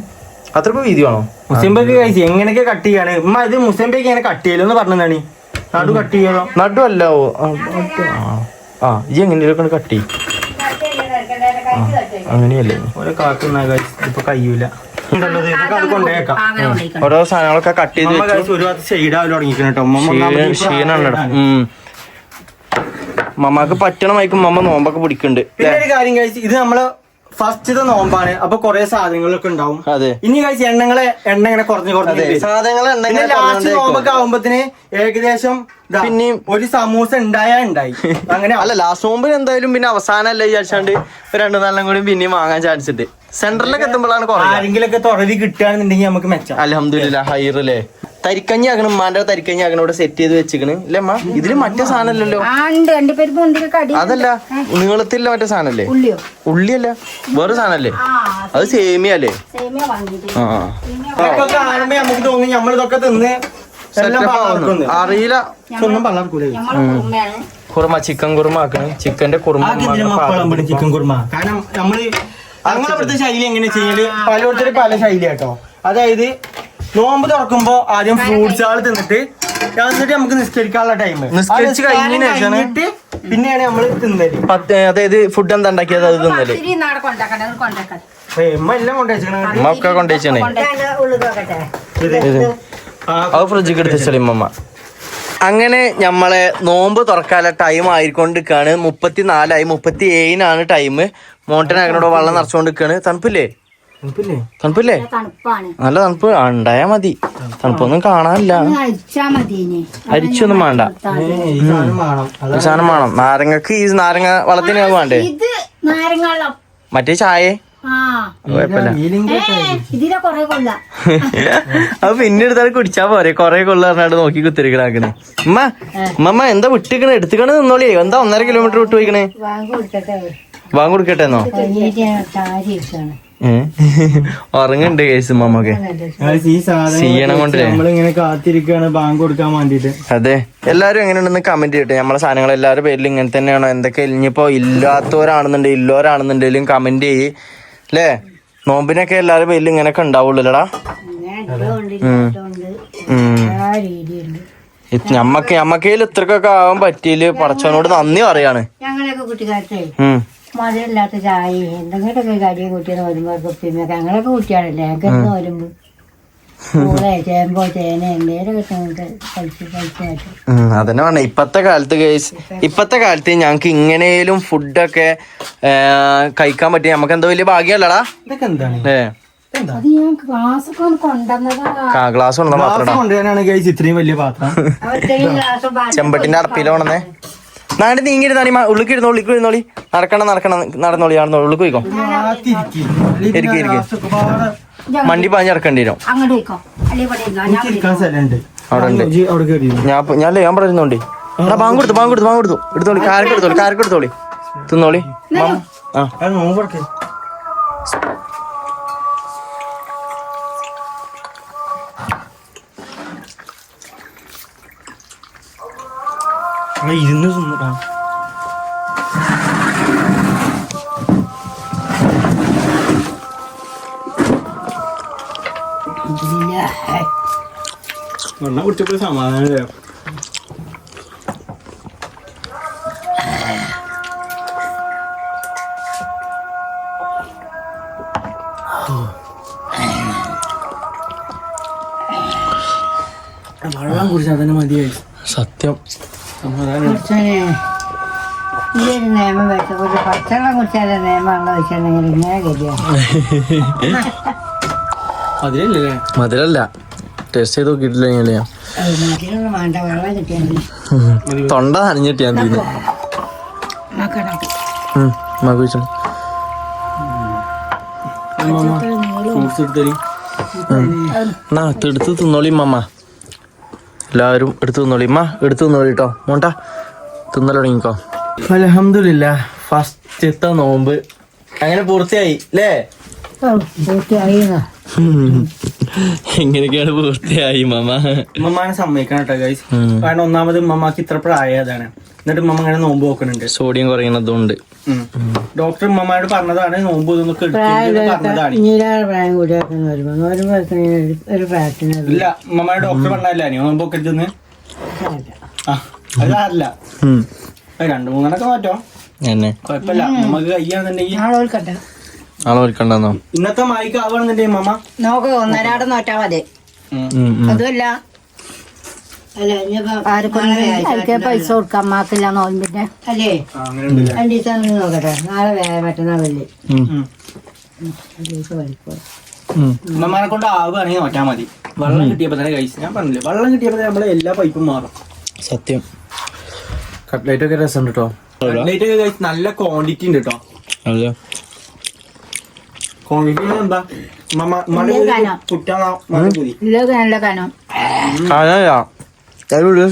അത്രക്കും വീതി വേണോ? മുസമ്പി കഴിച്ചു എങ്ങനെയൊക്കെ കട്ട് ചെയ്യാണ് ഉമ്മ? ഇത് മുസമ്പി ഇങ്ങനെ കട്ട് ചെയ്യലെന്ന് പറഞ്ഞതാണ്. നടു കട്ട് ചെയ്യണോ? നടു അല്ല. ആ ഈ എങ്ങനെയൊക്കെ കട്ട് ചെയ്യും. അങ്ങനെയല്ലേ? ഓരോ കാക്കുന്ന ഇപ്പൊ കഴിയൂല. ഓരോ സാധനങ്ങളൊക്കെ കട്ട് ചെയ്ത് ക്ഷീണാണ്. മമ്മക്ക് പറ്റണ മയക്കും മമ്മ നോമ്പൊക്കെ പിടിക്കുന്നുണ്ട്. പിന്നെ ഒരു കാര്യം കഴിച്ച് ഇത് നമ്മള് ഫസ്റ്റത്തെ നോമ്പാണ്. അപ്പൊ കൊറേ സാധനങ്ങളൊക്കെ ഉണ്ടാവും. അതെ. ഇനി കഴിച്ച് എണ്ണ ഇങ്ങനെ കുറഞ്ഞു സാധനങ്ങൾ ലാസ്റ്റ് നോമ്പൊക്കെ ആവുമ്പത്തിന് ഏകദേശം പിന്നെയും ഒരു സമൂസ ഉണ്ടായി. അങ്ങനെ അല്ല ലാസ്റ്റ് നോമ്പിന് എന്തായാലും പിന്നെ അവസാനല്ലേ വിചാരിച്ചാണ്ട് 2-4 കൂടി പിന്നെയും വാങ്ങാൻ ചാൻസ് ഉണ്ട്. സെന്ററിലൊക്കെ എത്തുമ്പോഴാണ് ആരെങ്കിലൊക്കെ തുറവി കിട്ടുകയാണെന്നുണ്ടെങ്കിൽ നമുക്ക് മെച്ചം. അൽഹംദുലില്ലാ ഹൈറല്ലേ. തരിക്കഞ്ഞി ആക്കണം. ഉമ്മാന്റെ തരിക്കഞ്ഞി ആക്കണം ഇവിടെ സെറ്റ് ചെയ്ത് വെച്ചിക്കണ് അല്ലേ അമ്മ? ഇതില് മറ്റേ സാധനമല്ലല്ലോ. അതല്ല നീളത്തില്ല മറ്റേ സാധനല്ലേ? ഉള്ളിയല്ല വേറെ സാധനല്ലേ? അത് സേമിയല്ലേ? നമുക്ക് തോന്നി നമ്മളിതൊക്കെ തിന്ന് അറിയില്ല. കുറുമ ചിക്കൻ കുറുമ ആക്കണ്. ചിക്കന്റെ കുറുമ ചിക്കൻ കുറുമ. കാരണം നമ്മള് ഞങ്ങളവിടുത്തെ ശൈലി എങ്ങനെ ചെയ്യല് പലയിടത്തും പല ശൈലി കേട്ടോ. അതായത് നോമ്പ് തുറക്കുമ്പോ ആദ്യം ഫ്രൂട്ട്സുകൾ തിന്നിട്ട് നമുക്ക് നിസ്കരിക്കാനുള്ള ടൈം നിസ്കരിച്ച് കഴിഞ്ഞിട്ട് പിന്നെയാണ് നമ്മള് തിന്നല്. അതായത് ഫുഡ് എന്താ ഉണ്ടാക്കിയത് അത് തിന്നല്. എല്ലാം കൊണ്ടുവച്ചേ ഒക്കെ കൊണ്ടുവച്ചേ. അത് ഫ്രിഡ്ജിൽ എടുത്ത് മമ്മ. അങ്ങനെ നമ്മളെ നോമ്പ് തുറക്കാനുള്ള ടൈം ആയിക്കൊണ്ടിരിക്കാണ്. 34 37 ടൈം. മോണ്ടനാകനോട് വെള്ളം നിറച്ചുകൊണ്ടിരിക്കാണ്. തണുപ്പില്ലേ? നല്ല തണുപ്പ് ഉണ്ടായാ മതി. തണുപ്പൊന്നും കാണാനില്ല. അരിച്ചൊന്നും വേണ്ട. സാധനം വേണം. നാരങ്ങക്ക് ഈ നാരങ്ങ വെള്ളത്തിന് വേണ്ടേ? മറ്റേ ചായ കുഴപ്പമില്ല. അത് പിന്നെ എടുത്താൽ കുടിച്ചാ പോരെ. കൊറേ കൊള്ള പറഞ്ഞാണ്ട് നോക്കി കുത്തിരിക്കണാക്കണേ. ഉമ്മ എന്താ വിട്ടിക്കണേ? എടുത്തുക്കണേ നിന്നോളിയേ. എന്താ 1.5 കിലോമീറ്റർ വിട്ടു പോയിക്കണേ? വാങ്ങി കൊടുക്കട്ടെന്നോ? ഉറങ്ങുന്നുണ്ട് കേസ് ഉമ്മക്കെ. ചെയ്യണം കൊണ്ടേ നമ്മളിങ്ങനെ കാത്തിരിക്കാണ് ബാങ്ക് കൊടുക്കാൻ വേണ്ടിട്ട്. അതെ. എല്ലാരും എങ്ങനെയുണ്ടെന്ന് കമന്റ് ചെയ്യട്ടെ. നമ്മളെ സാധനങ്ങൾ എല്ലാവരുടെ പേരിൽ ഇങ്ങനെ തന്നെയാണോ? എന്തൊക്കെ ഇനിയിപ്പോ ഇല്ലോരാണെന്നുണ്ടെങ്കിലും കമന്റ് ചെയ്യ് അല്ലേ? നോമ്പിനൊക്കെ എല്ലാവരുടെ പേരിൽ ഇങ്ങനെയൊക്കെ ഉണ്ടാവുള്ളൂല്ലടാ. ഞമ്മക്കയിൽ ഇത്രക്കൊക്കെ ആവാൻ പറ്റിയില്ല. പടച്ചവനോട് നന്ദി പറയാണ്. ഞങ്ങളൊക്കെ കുട്ടിക്കാലത്തെ മധുരമില്ലാത്ത ചായ എന്തെങ്കിലുമൊക്കെ കാര്യം കുട്ടിയെന്ന് വരുമ്പോ ഞങ്ങളൊക്കെ കുട്ടിയാണല്ലേ. ഞങ്ങൾക്ക് വരുമ്പോ ചേമ്പോ ചേന എന്തേലും കഴിച്ചു അതന്നെ പറഞ്ഞ ഇപ്പത്തെ കാലത്ത് ഞങ്ങക്ക് ഇങ്ങനെയും ഫുഡൊക്കെ കഴിക്കാൻ പറ്റി നമുക്ക് എന്തോ വലിയ ഭാഗ്യമല്ലടാ. ഇതൊക്കെ എന്താണ്? ഗ്ലാസ് കൊണ്ടാ മാത്രം കൊണ്ടുവരാനാണ് ഗൈസ് ഇത്രയും വലിയ പാത്രം. ചെമ്പട്ടിന്റെ അറപ്പിലോണെന്നേ നാട് നീങ്ങിരുന്നാണി ഉള്ളിക്ക് ഇരുന്നോളി നടന്നോളി ഉള്ളിക്ക് പോയിക്കോ. മണ്ടി പാഞ്ഞ് ഇറക്കേണ്ടി വരും. അവിടെ ഉണ്ട്. ഞാൻ പറഞ്ഞോണ്ടി ബാങ്ക് കൊടുത്തു എടുത്തോളി. കാരക്ക് എടുത്തോളി തിന്നോളി. ഇരുന്ന് തിന്നട്ടാ. വെള്ളം കുടിച്ചപ്പോ സമാധാനം. വെള്ളം കുടിച്ചാൽ തന്നെ മതിയായി. സത്യം. നിയമം വെച്ച ഒരു പച്ചവെള്ളം കുടിച്ചാലേ നിയമമുള്ള വെച്ചിട്ടുണ്ടെങ്കിൽ ഇങ്ങനെ ഗതിയാണ്. മധുരല്ല ടേസ്റ്റ് ചെയ്ത് നോക്കിയിട്ടില്ല. എങ്ങനെയാ വേണ്ട വെള്ളം കിട്ടിയാൽ തൊണ്ട നനഞ്ഞിട്ടിയാ എടുത്ത് തിന്നോളി മമ്മ. എല്ലാവരും എടുത്ത് തിന്നോളി. എടുത്ത് തിന്നോളി കേട്ടോ. മോണ്ട തിന്നൽ തുടങ്ങിക്കോ. അൽഹംദുലില്ലാഹ് ഫസ്റ്റത്തെ നോമ്പ് അങ്ങനെ പൂർത്തിയായി അല്ലേ? എങ്ങനെയൊക്കെയാണ് പൂർത്തിയായി മമ്മ? ഉമ്മമാനെ സമ്മതിക്കണം കേട്ടോ ഗൈസ്. കാരണം ഒന്നാമത് ഉമ്മമാക്ക് ഇത്ര പ്രായതാണ്. എന്നിട്ട് ഉമ്മ ഇങ്ങനെ നോമ്പ് നോക്കുന്നുണ്ട്. സോഡിയം കുറയുന്നതുകൊണ്ട് ഡോക്ടർ ഉമ്മമാരോട് പറഞ്ഞതാണ് നോമ്പ് പറഞ്ഞതാണ്. ഇല്ല ഉമ്മമാരോട് ഡോക്ടർ പറഞ്ഞല്ല നോമ്പ് നോക്കരുതെന്ന്. അതല്ല 2-3 മാറ്റോ കൊഴപ്പില്ല. നമുക്ക് കയ്യാന്നുണ്ടെങ്കിൽ ആളെ ഒരുക്കണ്ടെന്നോ ഇന്നത്തെ മായിക്ക് ആവുകയാണെന്നുണ്ടെങ്കിൽ മമ്മ നോക്ക് 1.5 നോറ്റാ മതി. അതുമല്ല പൈസ കൊടുക്കാം അമ്മാക്കില്ല നോമ്പിന്റെ അല്ലേ? 2 ദിവസം നോക്കട്ടെ. നാളെ മറ്റന്നാളല്ലേ? ഉമ്മമാനെ കൊണ്ട് ആവുകയാണെങ്കിൽ നോറ്റാ മതി. വെള്ളം കിട്ടിയപ്പോ തന്നെ കഴിച്ചു. ഞാൻ പറഞ്ഞില്ലേ വെള്ളം കിട്ടിയപ്പോ നമ്മളെ എല്ലാ പൈപ്പും മാറും. സത്യം. കട്ട്ലൈറ്റ് ഒക്കെ രസം കേട്ടോ. കട്ട്ലൈറ്റ് ഒക്കെ കഴിച്ച് നല്ല ക്വാണ്ടിറ്റി ഉണ്ട് കേട്ടോ. ക്വാണ്ടിറ്റി എന്താ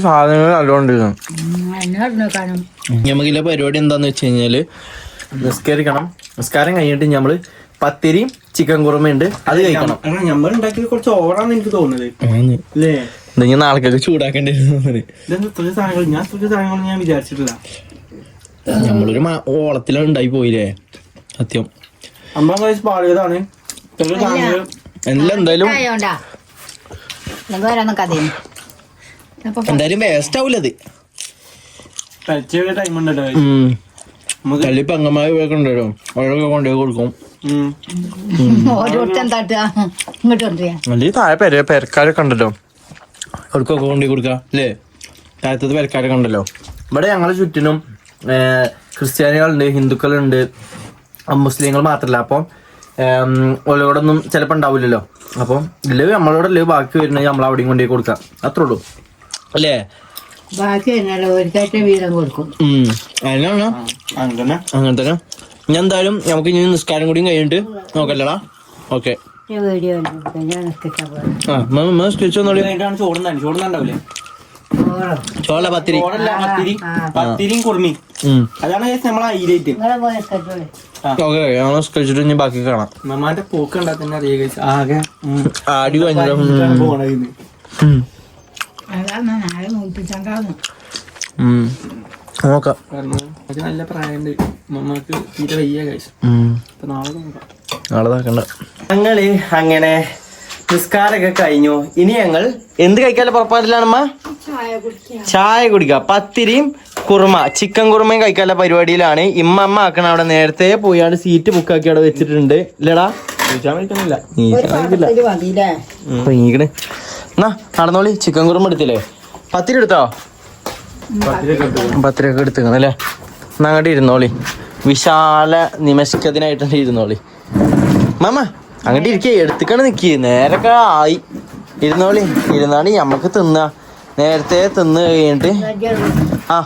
സാധനങ്ങൾ നല്ലോണ്ടിരുന്നു. നമുക്കില്ല പരിപാടി എന്താന്ന് വെച്ച് കഴിഞ്ഞാല് നിസ്കരിക്കണം. നിസ്കാരം കഴിഞ്ഞിട്ട് ഞമ്മള് പത്തിരിയും ചിക്കൻ കുറുമയുണ്ട് അത് കഴിക്കണം. നമ്മൾ ഉണ്ടാക്കിയത് കുറച്ച് ഓവറാന്ന് എനിക്ക് തോന്നുന്നത് അല്ലേ? എന്തെങ്കിലും നാളേക്കൊക്കെ ചൂടാക്കേണ്ടി സാധനങ്ങൾ ഞാൻ വിചാരിച്ചിട്ടില്ല. നമ്മളൊരു ഓളത്തിലുണ്ടായി പോയില്ലേ? സത്യം. അമ്മ കഴിച്ച് പാടിയതാണ്. എന്തായാലും എന്തായാലും വേസ്റ്റ് ആവൂലത്. ടൈം ഉണ്ടല്ലോ തള്ളി പെങ്ങന്മാര് ഉപയോഗിക്കണ്ടല്ലോ അവരൊക്കെ കൊണ്ടുപോയി കൊടുക്കും. അല്ലെങ്കിൽ താഴെ പെരക്കാരൊക്കെ ഉണ്ടല്ലോ അവർക്കൊക്കെ കൊണ്ടുപോയി കൊടുക്കാം അല്ലേ? താഴത്തത് പെരക്കാരൊക്കെ ഉണ്ടല്ലോ. ഇവിടെ ഞങ്ങളുടെ ചുറ്റിനും ക്രിസ്ത്യാനികളുണ്ട്, ഹിന്ദുക്കളുണ്ട്, മുസ്ലിങ്ങൾ മാത്രല്ല. അപ്പം ഓരോടൊന്നും ചിലപ്പോൾ ഉണ്ടാവില്ലല്ലോ. അപ്പം ഇല്ലെങ്കിൽ നമ്മളോടല്ലേ ബാക്കി വരുന്നത് നമ്മൾ അവിടെയും കൊണ്ടുപോയി കൊടുക്കാം. അത്രേ ഉള്ളൂ അല്ലേ? ബാക്കി വീതം കൊടുക്കും. അങ്ങനെ തന്നെ. ഞാൻ എന്തായാലും നമുക്ക് ഇനി നിസ്കാരം കൂടിയും കഴിഞ്ഞിട്ട് നോക്കല്ലടാ. ഓക്കെ ചോള പത്തിരി പത്തിരിയും കുറുമി അതാണ് നമ്മളെ ഹൈലൈറ്റ്. ഓക്കെ ഞങ്ങൾ നിസ്കരിച്ചിട്ട് ഇനി ബാക്കി കാണാം. മമ്മാന്റെ പോക്ക് കണ്ടാ തന്നെ അറിയാം ആകെ ആടി കഴിഞ്ഞ നോക്കാം. നല്ല പ്രായമുണ്ട് മമ്മക്ക് തീരെ വയ്യ കഴിച്ചു. നാളെ നോക്കണ്ട. ഞങ്ങള് അങ്ങനെ നിസ്കാരൊക്കെ കഴിഞ്ഞു. ഇനി ഞങ്ങൾ എന്ത് കഴിക്കാനുള്ള പുറപ്പാടിലാണമ്മ? ചായ കുടിക്കുക. പത്തിരിയും കുറുമ ചിക്കൻ കുറുമയും കഴിക്കാനുള്ള പരിപാടിയിലാണ്. ഇമ്മ ആക്കണ അവിടെ നേരത്തെ പോയാണ്ട് സീറ്റ് ബുക്ക് ആക്കി അവിടെ വെച്ചിട്ടുണ്ട് ഇല്ലടാ? എന്നാ നടന്നോളി. ചിക്കൻ കുറുമ എടുത്തില്ലേ? 10 രൂപ എടുത്തോ? 10 രൂപ എടുത്തുക്കണല്ലേ? എന്നാ അങ്ങോട്ട് ഇരുന്നോളി. വിശാല നിമഷ്കത്തിനായിട്ട് ഇരുന്നോളി. മാമ അങ്ങോട്ട് ഇരിക്കേ, എടുത്തിക്കാണ് നിക്കി. നേരൊക്കെ ആയി. ഇരുന്നോളി. ഇരുന്നാണ് ഞമ്മക്ക് തിന്നാ. നേരത്തെ തിന്ന് കഴിഞ്ഞിട്ട് ആ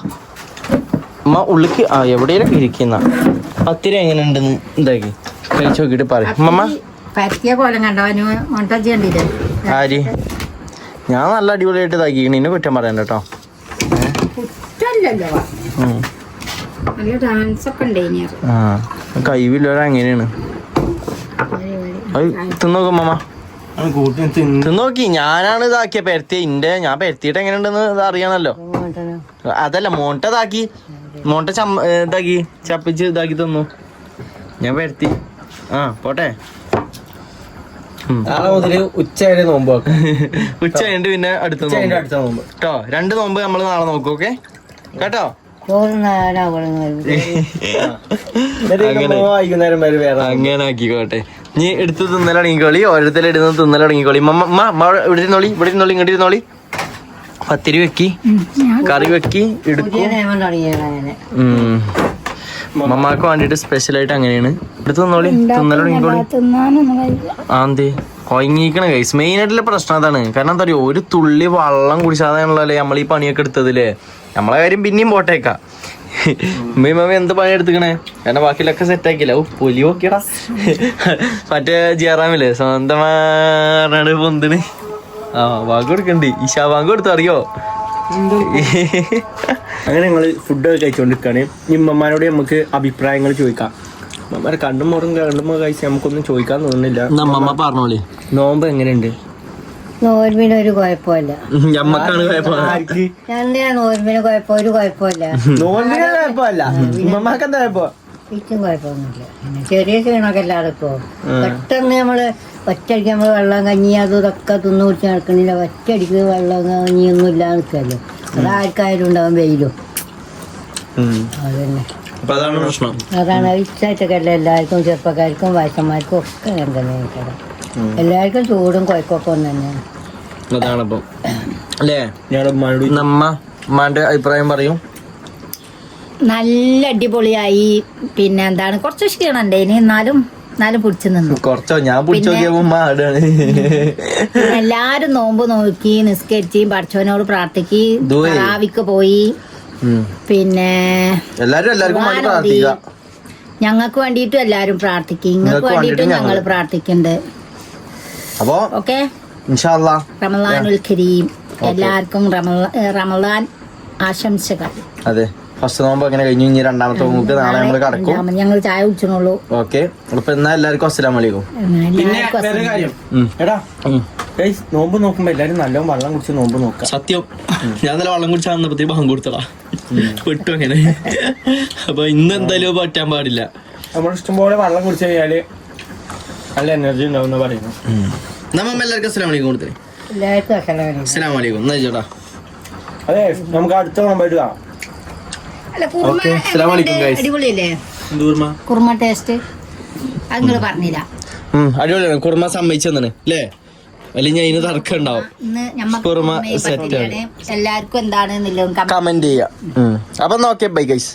അമ്മ ഉള്ളിക്ക് എവിടെയൊക്കെ ഇരിക്കുന്ന 10 രൂപ എങ്ങനെ ഉണ്ടെന്ന് ഇതാക്കി കഴിച്ചു നോക്കിട്ട് പറയും. അമ്മ പരത്തിയ കോലം കണ്ടോ? മൊണ്ടജി കണ്ടില്ലേ? ആര്? ഞാൻ നല്ല അടിപൊളിയായിട്ട് ഇതാക്കിക്കണ. ഇന്നെ കുറ്റം പറയണ്ട കേട്ടോ. ആ കഴിവില്ലോരാ അങ്ങനെയാണ്. അത് തിന്നോക്കും മാമ. തിന്നോക്കി. ഞാനാണ് ഇതാക്കിയ പെരത്തിയ. ഞാൻ പെരത്തിയിട്ട് എങ്ങനെയുണ്ടെന്ന് ഇത് അറിയണല്ലോ. അതല്ല മോണ്ട ഇതാക്കി. മോണ്ട ഇതാക്കി ചപ്പിച്ച് ഇതാക്കി തന്നു. ഞാൻ പെരത്തി. ആ പോട്ടെ. ഉച്ച വരെ നോമ്പ്. ഉച്ച കഴിഞ്ഞിട്ട് പിന്നെ അടുത്ത നോമ്പ് കേട്ടോ. 2 നോമ്പ് നമ്മള് നാളെ നോക്കും. ഓക്കെ കേട്ടോ. വൈകുന്നേരം വരെ വേറെ അങ്ങനെ ആക്കിക്കോട്ടെ. നീ എടുത്ത് തിന്നലടങ്ങിക്കോളി. ഓരോരുത്തരും എടുത്ത് തിന്നലടങ്ങിക്കോളി. ഇവിടെ ഇരുന്നോളി. ഇവിടെ ഇരുന്നോളി. ഇങ്ങോട്ട് ഇരുന്നോളി. 10 വെക്കി, കറി വെക്കി എടുക്കും. മമ്മക്ക് വേണ്ടിട്ട് സ്പെഷ്യലായിട്ട് അങ്ങനെയാണ്. എടുത്ത് തിന്നോളി. തിന്നലടങ്ങിക്കോളി. ആന്തേ കൊയങ്ങിക്കണ കൈസ്. മെയിൻ ആയിട്ടുള്ള പ്രശ്നം അതാണ്. കാരണം എന്താ പറയുക, ഒരു തുള്ളി വെള്ളം കുടിച്ചാതാണല്ലോ നമ്മൾ ഈ പണിയൊക്കെ എടുത്തതില്ലേ. നമ്മളെ കാര്യം പിന്നെയും പോട്ടേക്കാ. മമ്മ എന്ത് പണി എടുത്തിക്കണേ? കാരണം ബാക്കിയിലൊക്കെ സെറ്റ് ആക്കില്ല. പൊലി നോക്കിയടാ. മറ്റേ ജിയറാമില്ലേ സ്വന്തമാ പൊന്തിന്. ആ ബാങ്ക് കൊടുക്കണ്ട്. ഇഷാ ബാങ്ക് കൊടുത്തു അറിയോ? അങ്ങനെ ഞങ്ങള് ഫുഡ് കഴിച്ചുകൊണ്ടിരിക്കുകയാണ്. ഇമ്മമാരോട് നമുക്ക് അഭിപ്രായങ്ങൾ ചോദിക്കാം. അമ്മമാരെ കണ്ടും കഴിച്ച് നമുക്കൊന്നും ചോദിക്കാൻ തോന്നുന്നില്ല. നമ്മമ്മ പറഞ്ഞോളി. നോമ്പ് എങ്ങനെയുണ്ട്? നോർമിനൊരു കുഴപ്പമില്ല. ഞമ്മക്കാണ് കുഴപ്പം. എന്തിനാ നോർമിന് കുഴപ്പം? ഒരു കുഴപ്പമില്ല. നോമ്പിന് കുഴപ്പമില്ല. ഇമ്മമാർക്ക് എന്താ കുഴപ്പം? ഇച്ചും കുഴപ്പമൊന്നുമില്ല. ചെറിയ ക്ഷീണമൊക്കെ എല്ലാവരും ഇപ്പോ പെട്ടെന്ന് നമ്മള് ഒറ്റയടിക്ക് നമ്മള് വെള്ളം കഞ്ഞി അതും ഇതൊക്കെ തിന്നു കുടിച്ച് നടക്കണില്ല. ഒറ്റയടിക്ക് വെള്ളം കഞ്ഞിയൊന്നും ഇല്ലാതെ നിൽക്കല്ലോ. അതാർക്കായാലും ഉണ്ടാവും വെയിലും. അതന്നെ അതാണ് പ്രശ്നം. അതാണ് ഇച്ചായിട്ടൊക്കെ എല്ലാവർക്കും ചെറുപ്പക്കാർക്കും വയസ്സന്മാർക്കും ഒക്കെ അങ്ങനെ തന്നെ നിൽക്കണം. എല്ലാവർക്കും ചൂടും കുഴപ്പമൊക്കെ ഒന്ന് തന്നെയാണ്. അതാണിപ്പം അല്ലേ? ഉമ്മാന്റെ അഭിപ്രായം പറയും. നല്ല അടിപൊളിയായി. പിന്നെ എന്താണ് കുറച്ച് ക്ഷീണുണ്ട് ഇനി. എന്നാലും പിടിച്ചു നിന്നു. കുറച്ചോ ഞാൻ പിടിച്ചോക്കിയപ്പോ എല്ലാരും നോമ്പ് നോക്കി നിസ്കരിച്ച് പഠിച്ചവനോട് പ്രാർത്ഥിക്ക്. തറാവിക്ക് പോയി. പിന്നെ ഞങ്ങൾക്ക് വേണ്ടിയിട്ടും എല്ലാരും പ്രാർത്ഥിക്കും. നിങ്ങൾക്ക് വേണ്ടിയിട്ടും ഞങ്ങൾ പ്രാർത്ഥിക്കുന്നുണ്ട്. അപ്പോ ഓക്കെ. റമളാനുൽ കരീം. എല്ലാവർക്കും റമളാൻ ആശംസകൾ. അതെ. ഫസ്റ്റ് നോമ്പ് അങ്ങനെ കഴിഞ്ഞു. ഇനി രണ്ടാമത്തെ നോമ്പ് നാളെ നമ്മൾ കടക്കും. ഞങ്ങൾ ചായ കുടിച്ചോളൂ. ഓക്കെ. അപ്പൊ എന്നാ എല്ലാവർക്കും അസ്സലാമു അലൈക്കും. പിന്നെ വേറെ കാര്യം എടാ, നോമ്പ് നോക്കുമ്പോ എല്ലാരും നല്ലോണം വെള്ളം കുടിച്ച് നോമ്പ് നോക്കാം. സത്യം. ഞാൻ നല്ല വെള്ളം കുടിച്ചാൽ വന്നപ്പോ ബാങ്ക് കൊടുത്തടാ പെട്ടു അങ്ങനെ. അപ്പൊ ഇന്ന് എന്തായാലും പറ്റാൻ പാടില്ല. നമ്മൾ ഇഷ്ടംപോലെ വെള്ളം കുടിച്ചു കഴിഞ്ഞാല് നല്ല എനർജി ഉണ്ടാവും പറയുന്നു. നമ്മ എല്ലാവർക്കും അസ്സലാമു അലൈക്കും കൊടുത്തേ. എല്ലാവർക്കും അസ്സലാമു അലൈക്കും. എന്നാ ചേട്ടാ. അതെ, നമുക്ക് അടുത്ത നോമ്പായിട്ട് കാണാം. അടിപൊളിയല്ലേ കുറുമ ടേസ്റ്റ്? അത് പറഞ്ഞില്ല. അടിപൊളിയാണ്. കുറുമ സമ്മതിച്ചു തന്നെ അല്ലേ? അല്ലെങ്കിൽ അതിന് തർക്കം ഉണ്ടാവും. കുറുമ സെറ്റ് ആണ്. എല്ലാവർക്കും എന്താണ് കമന്റ് ചെയ്യാം. അപ്പൊ ഓക്കെ ബൈ ഗൈസ്.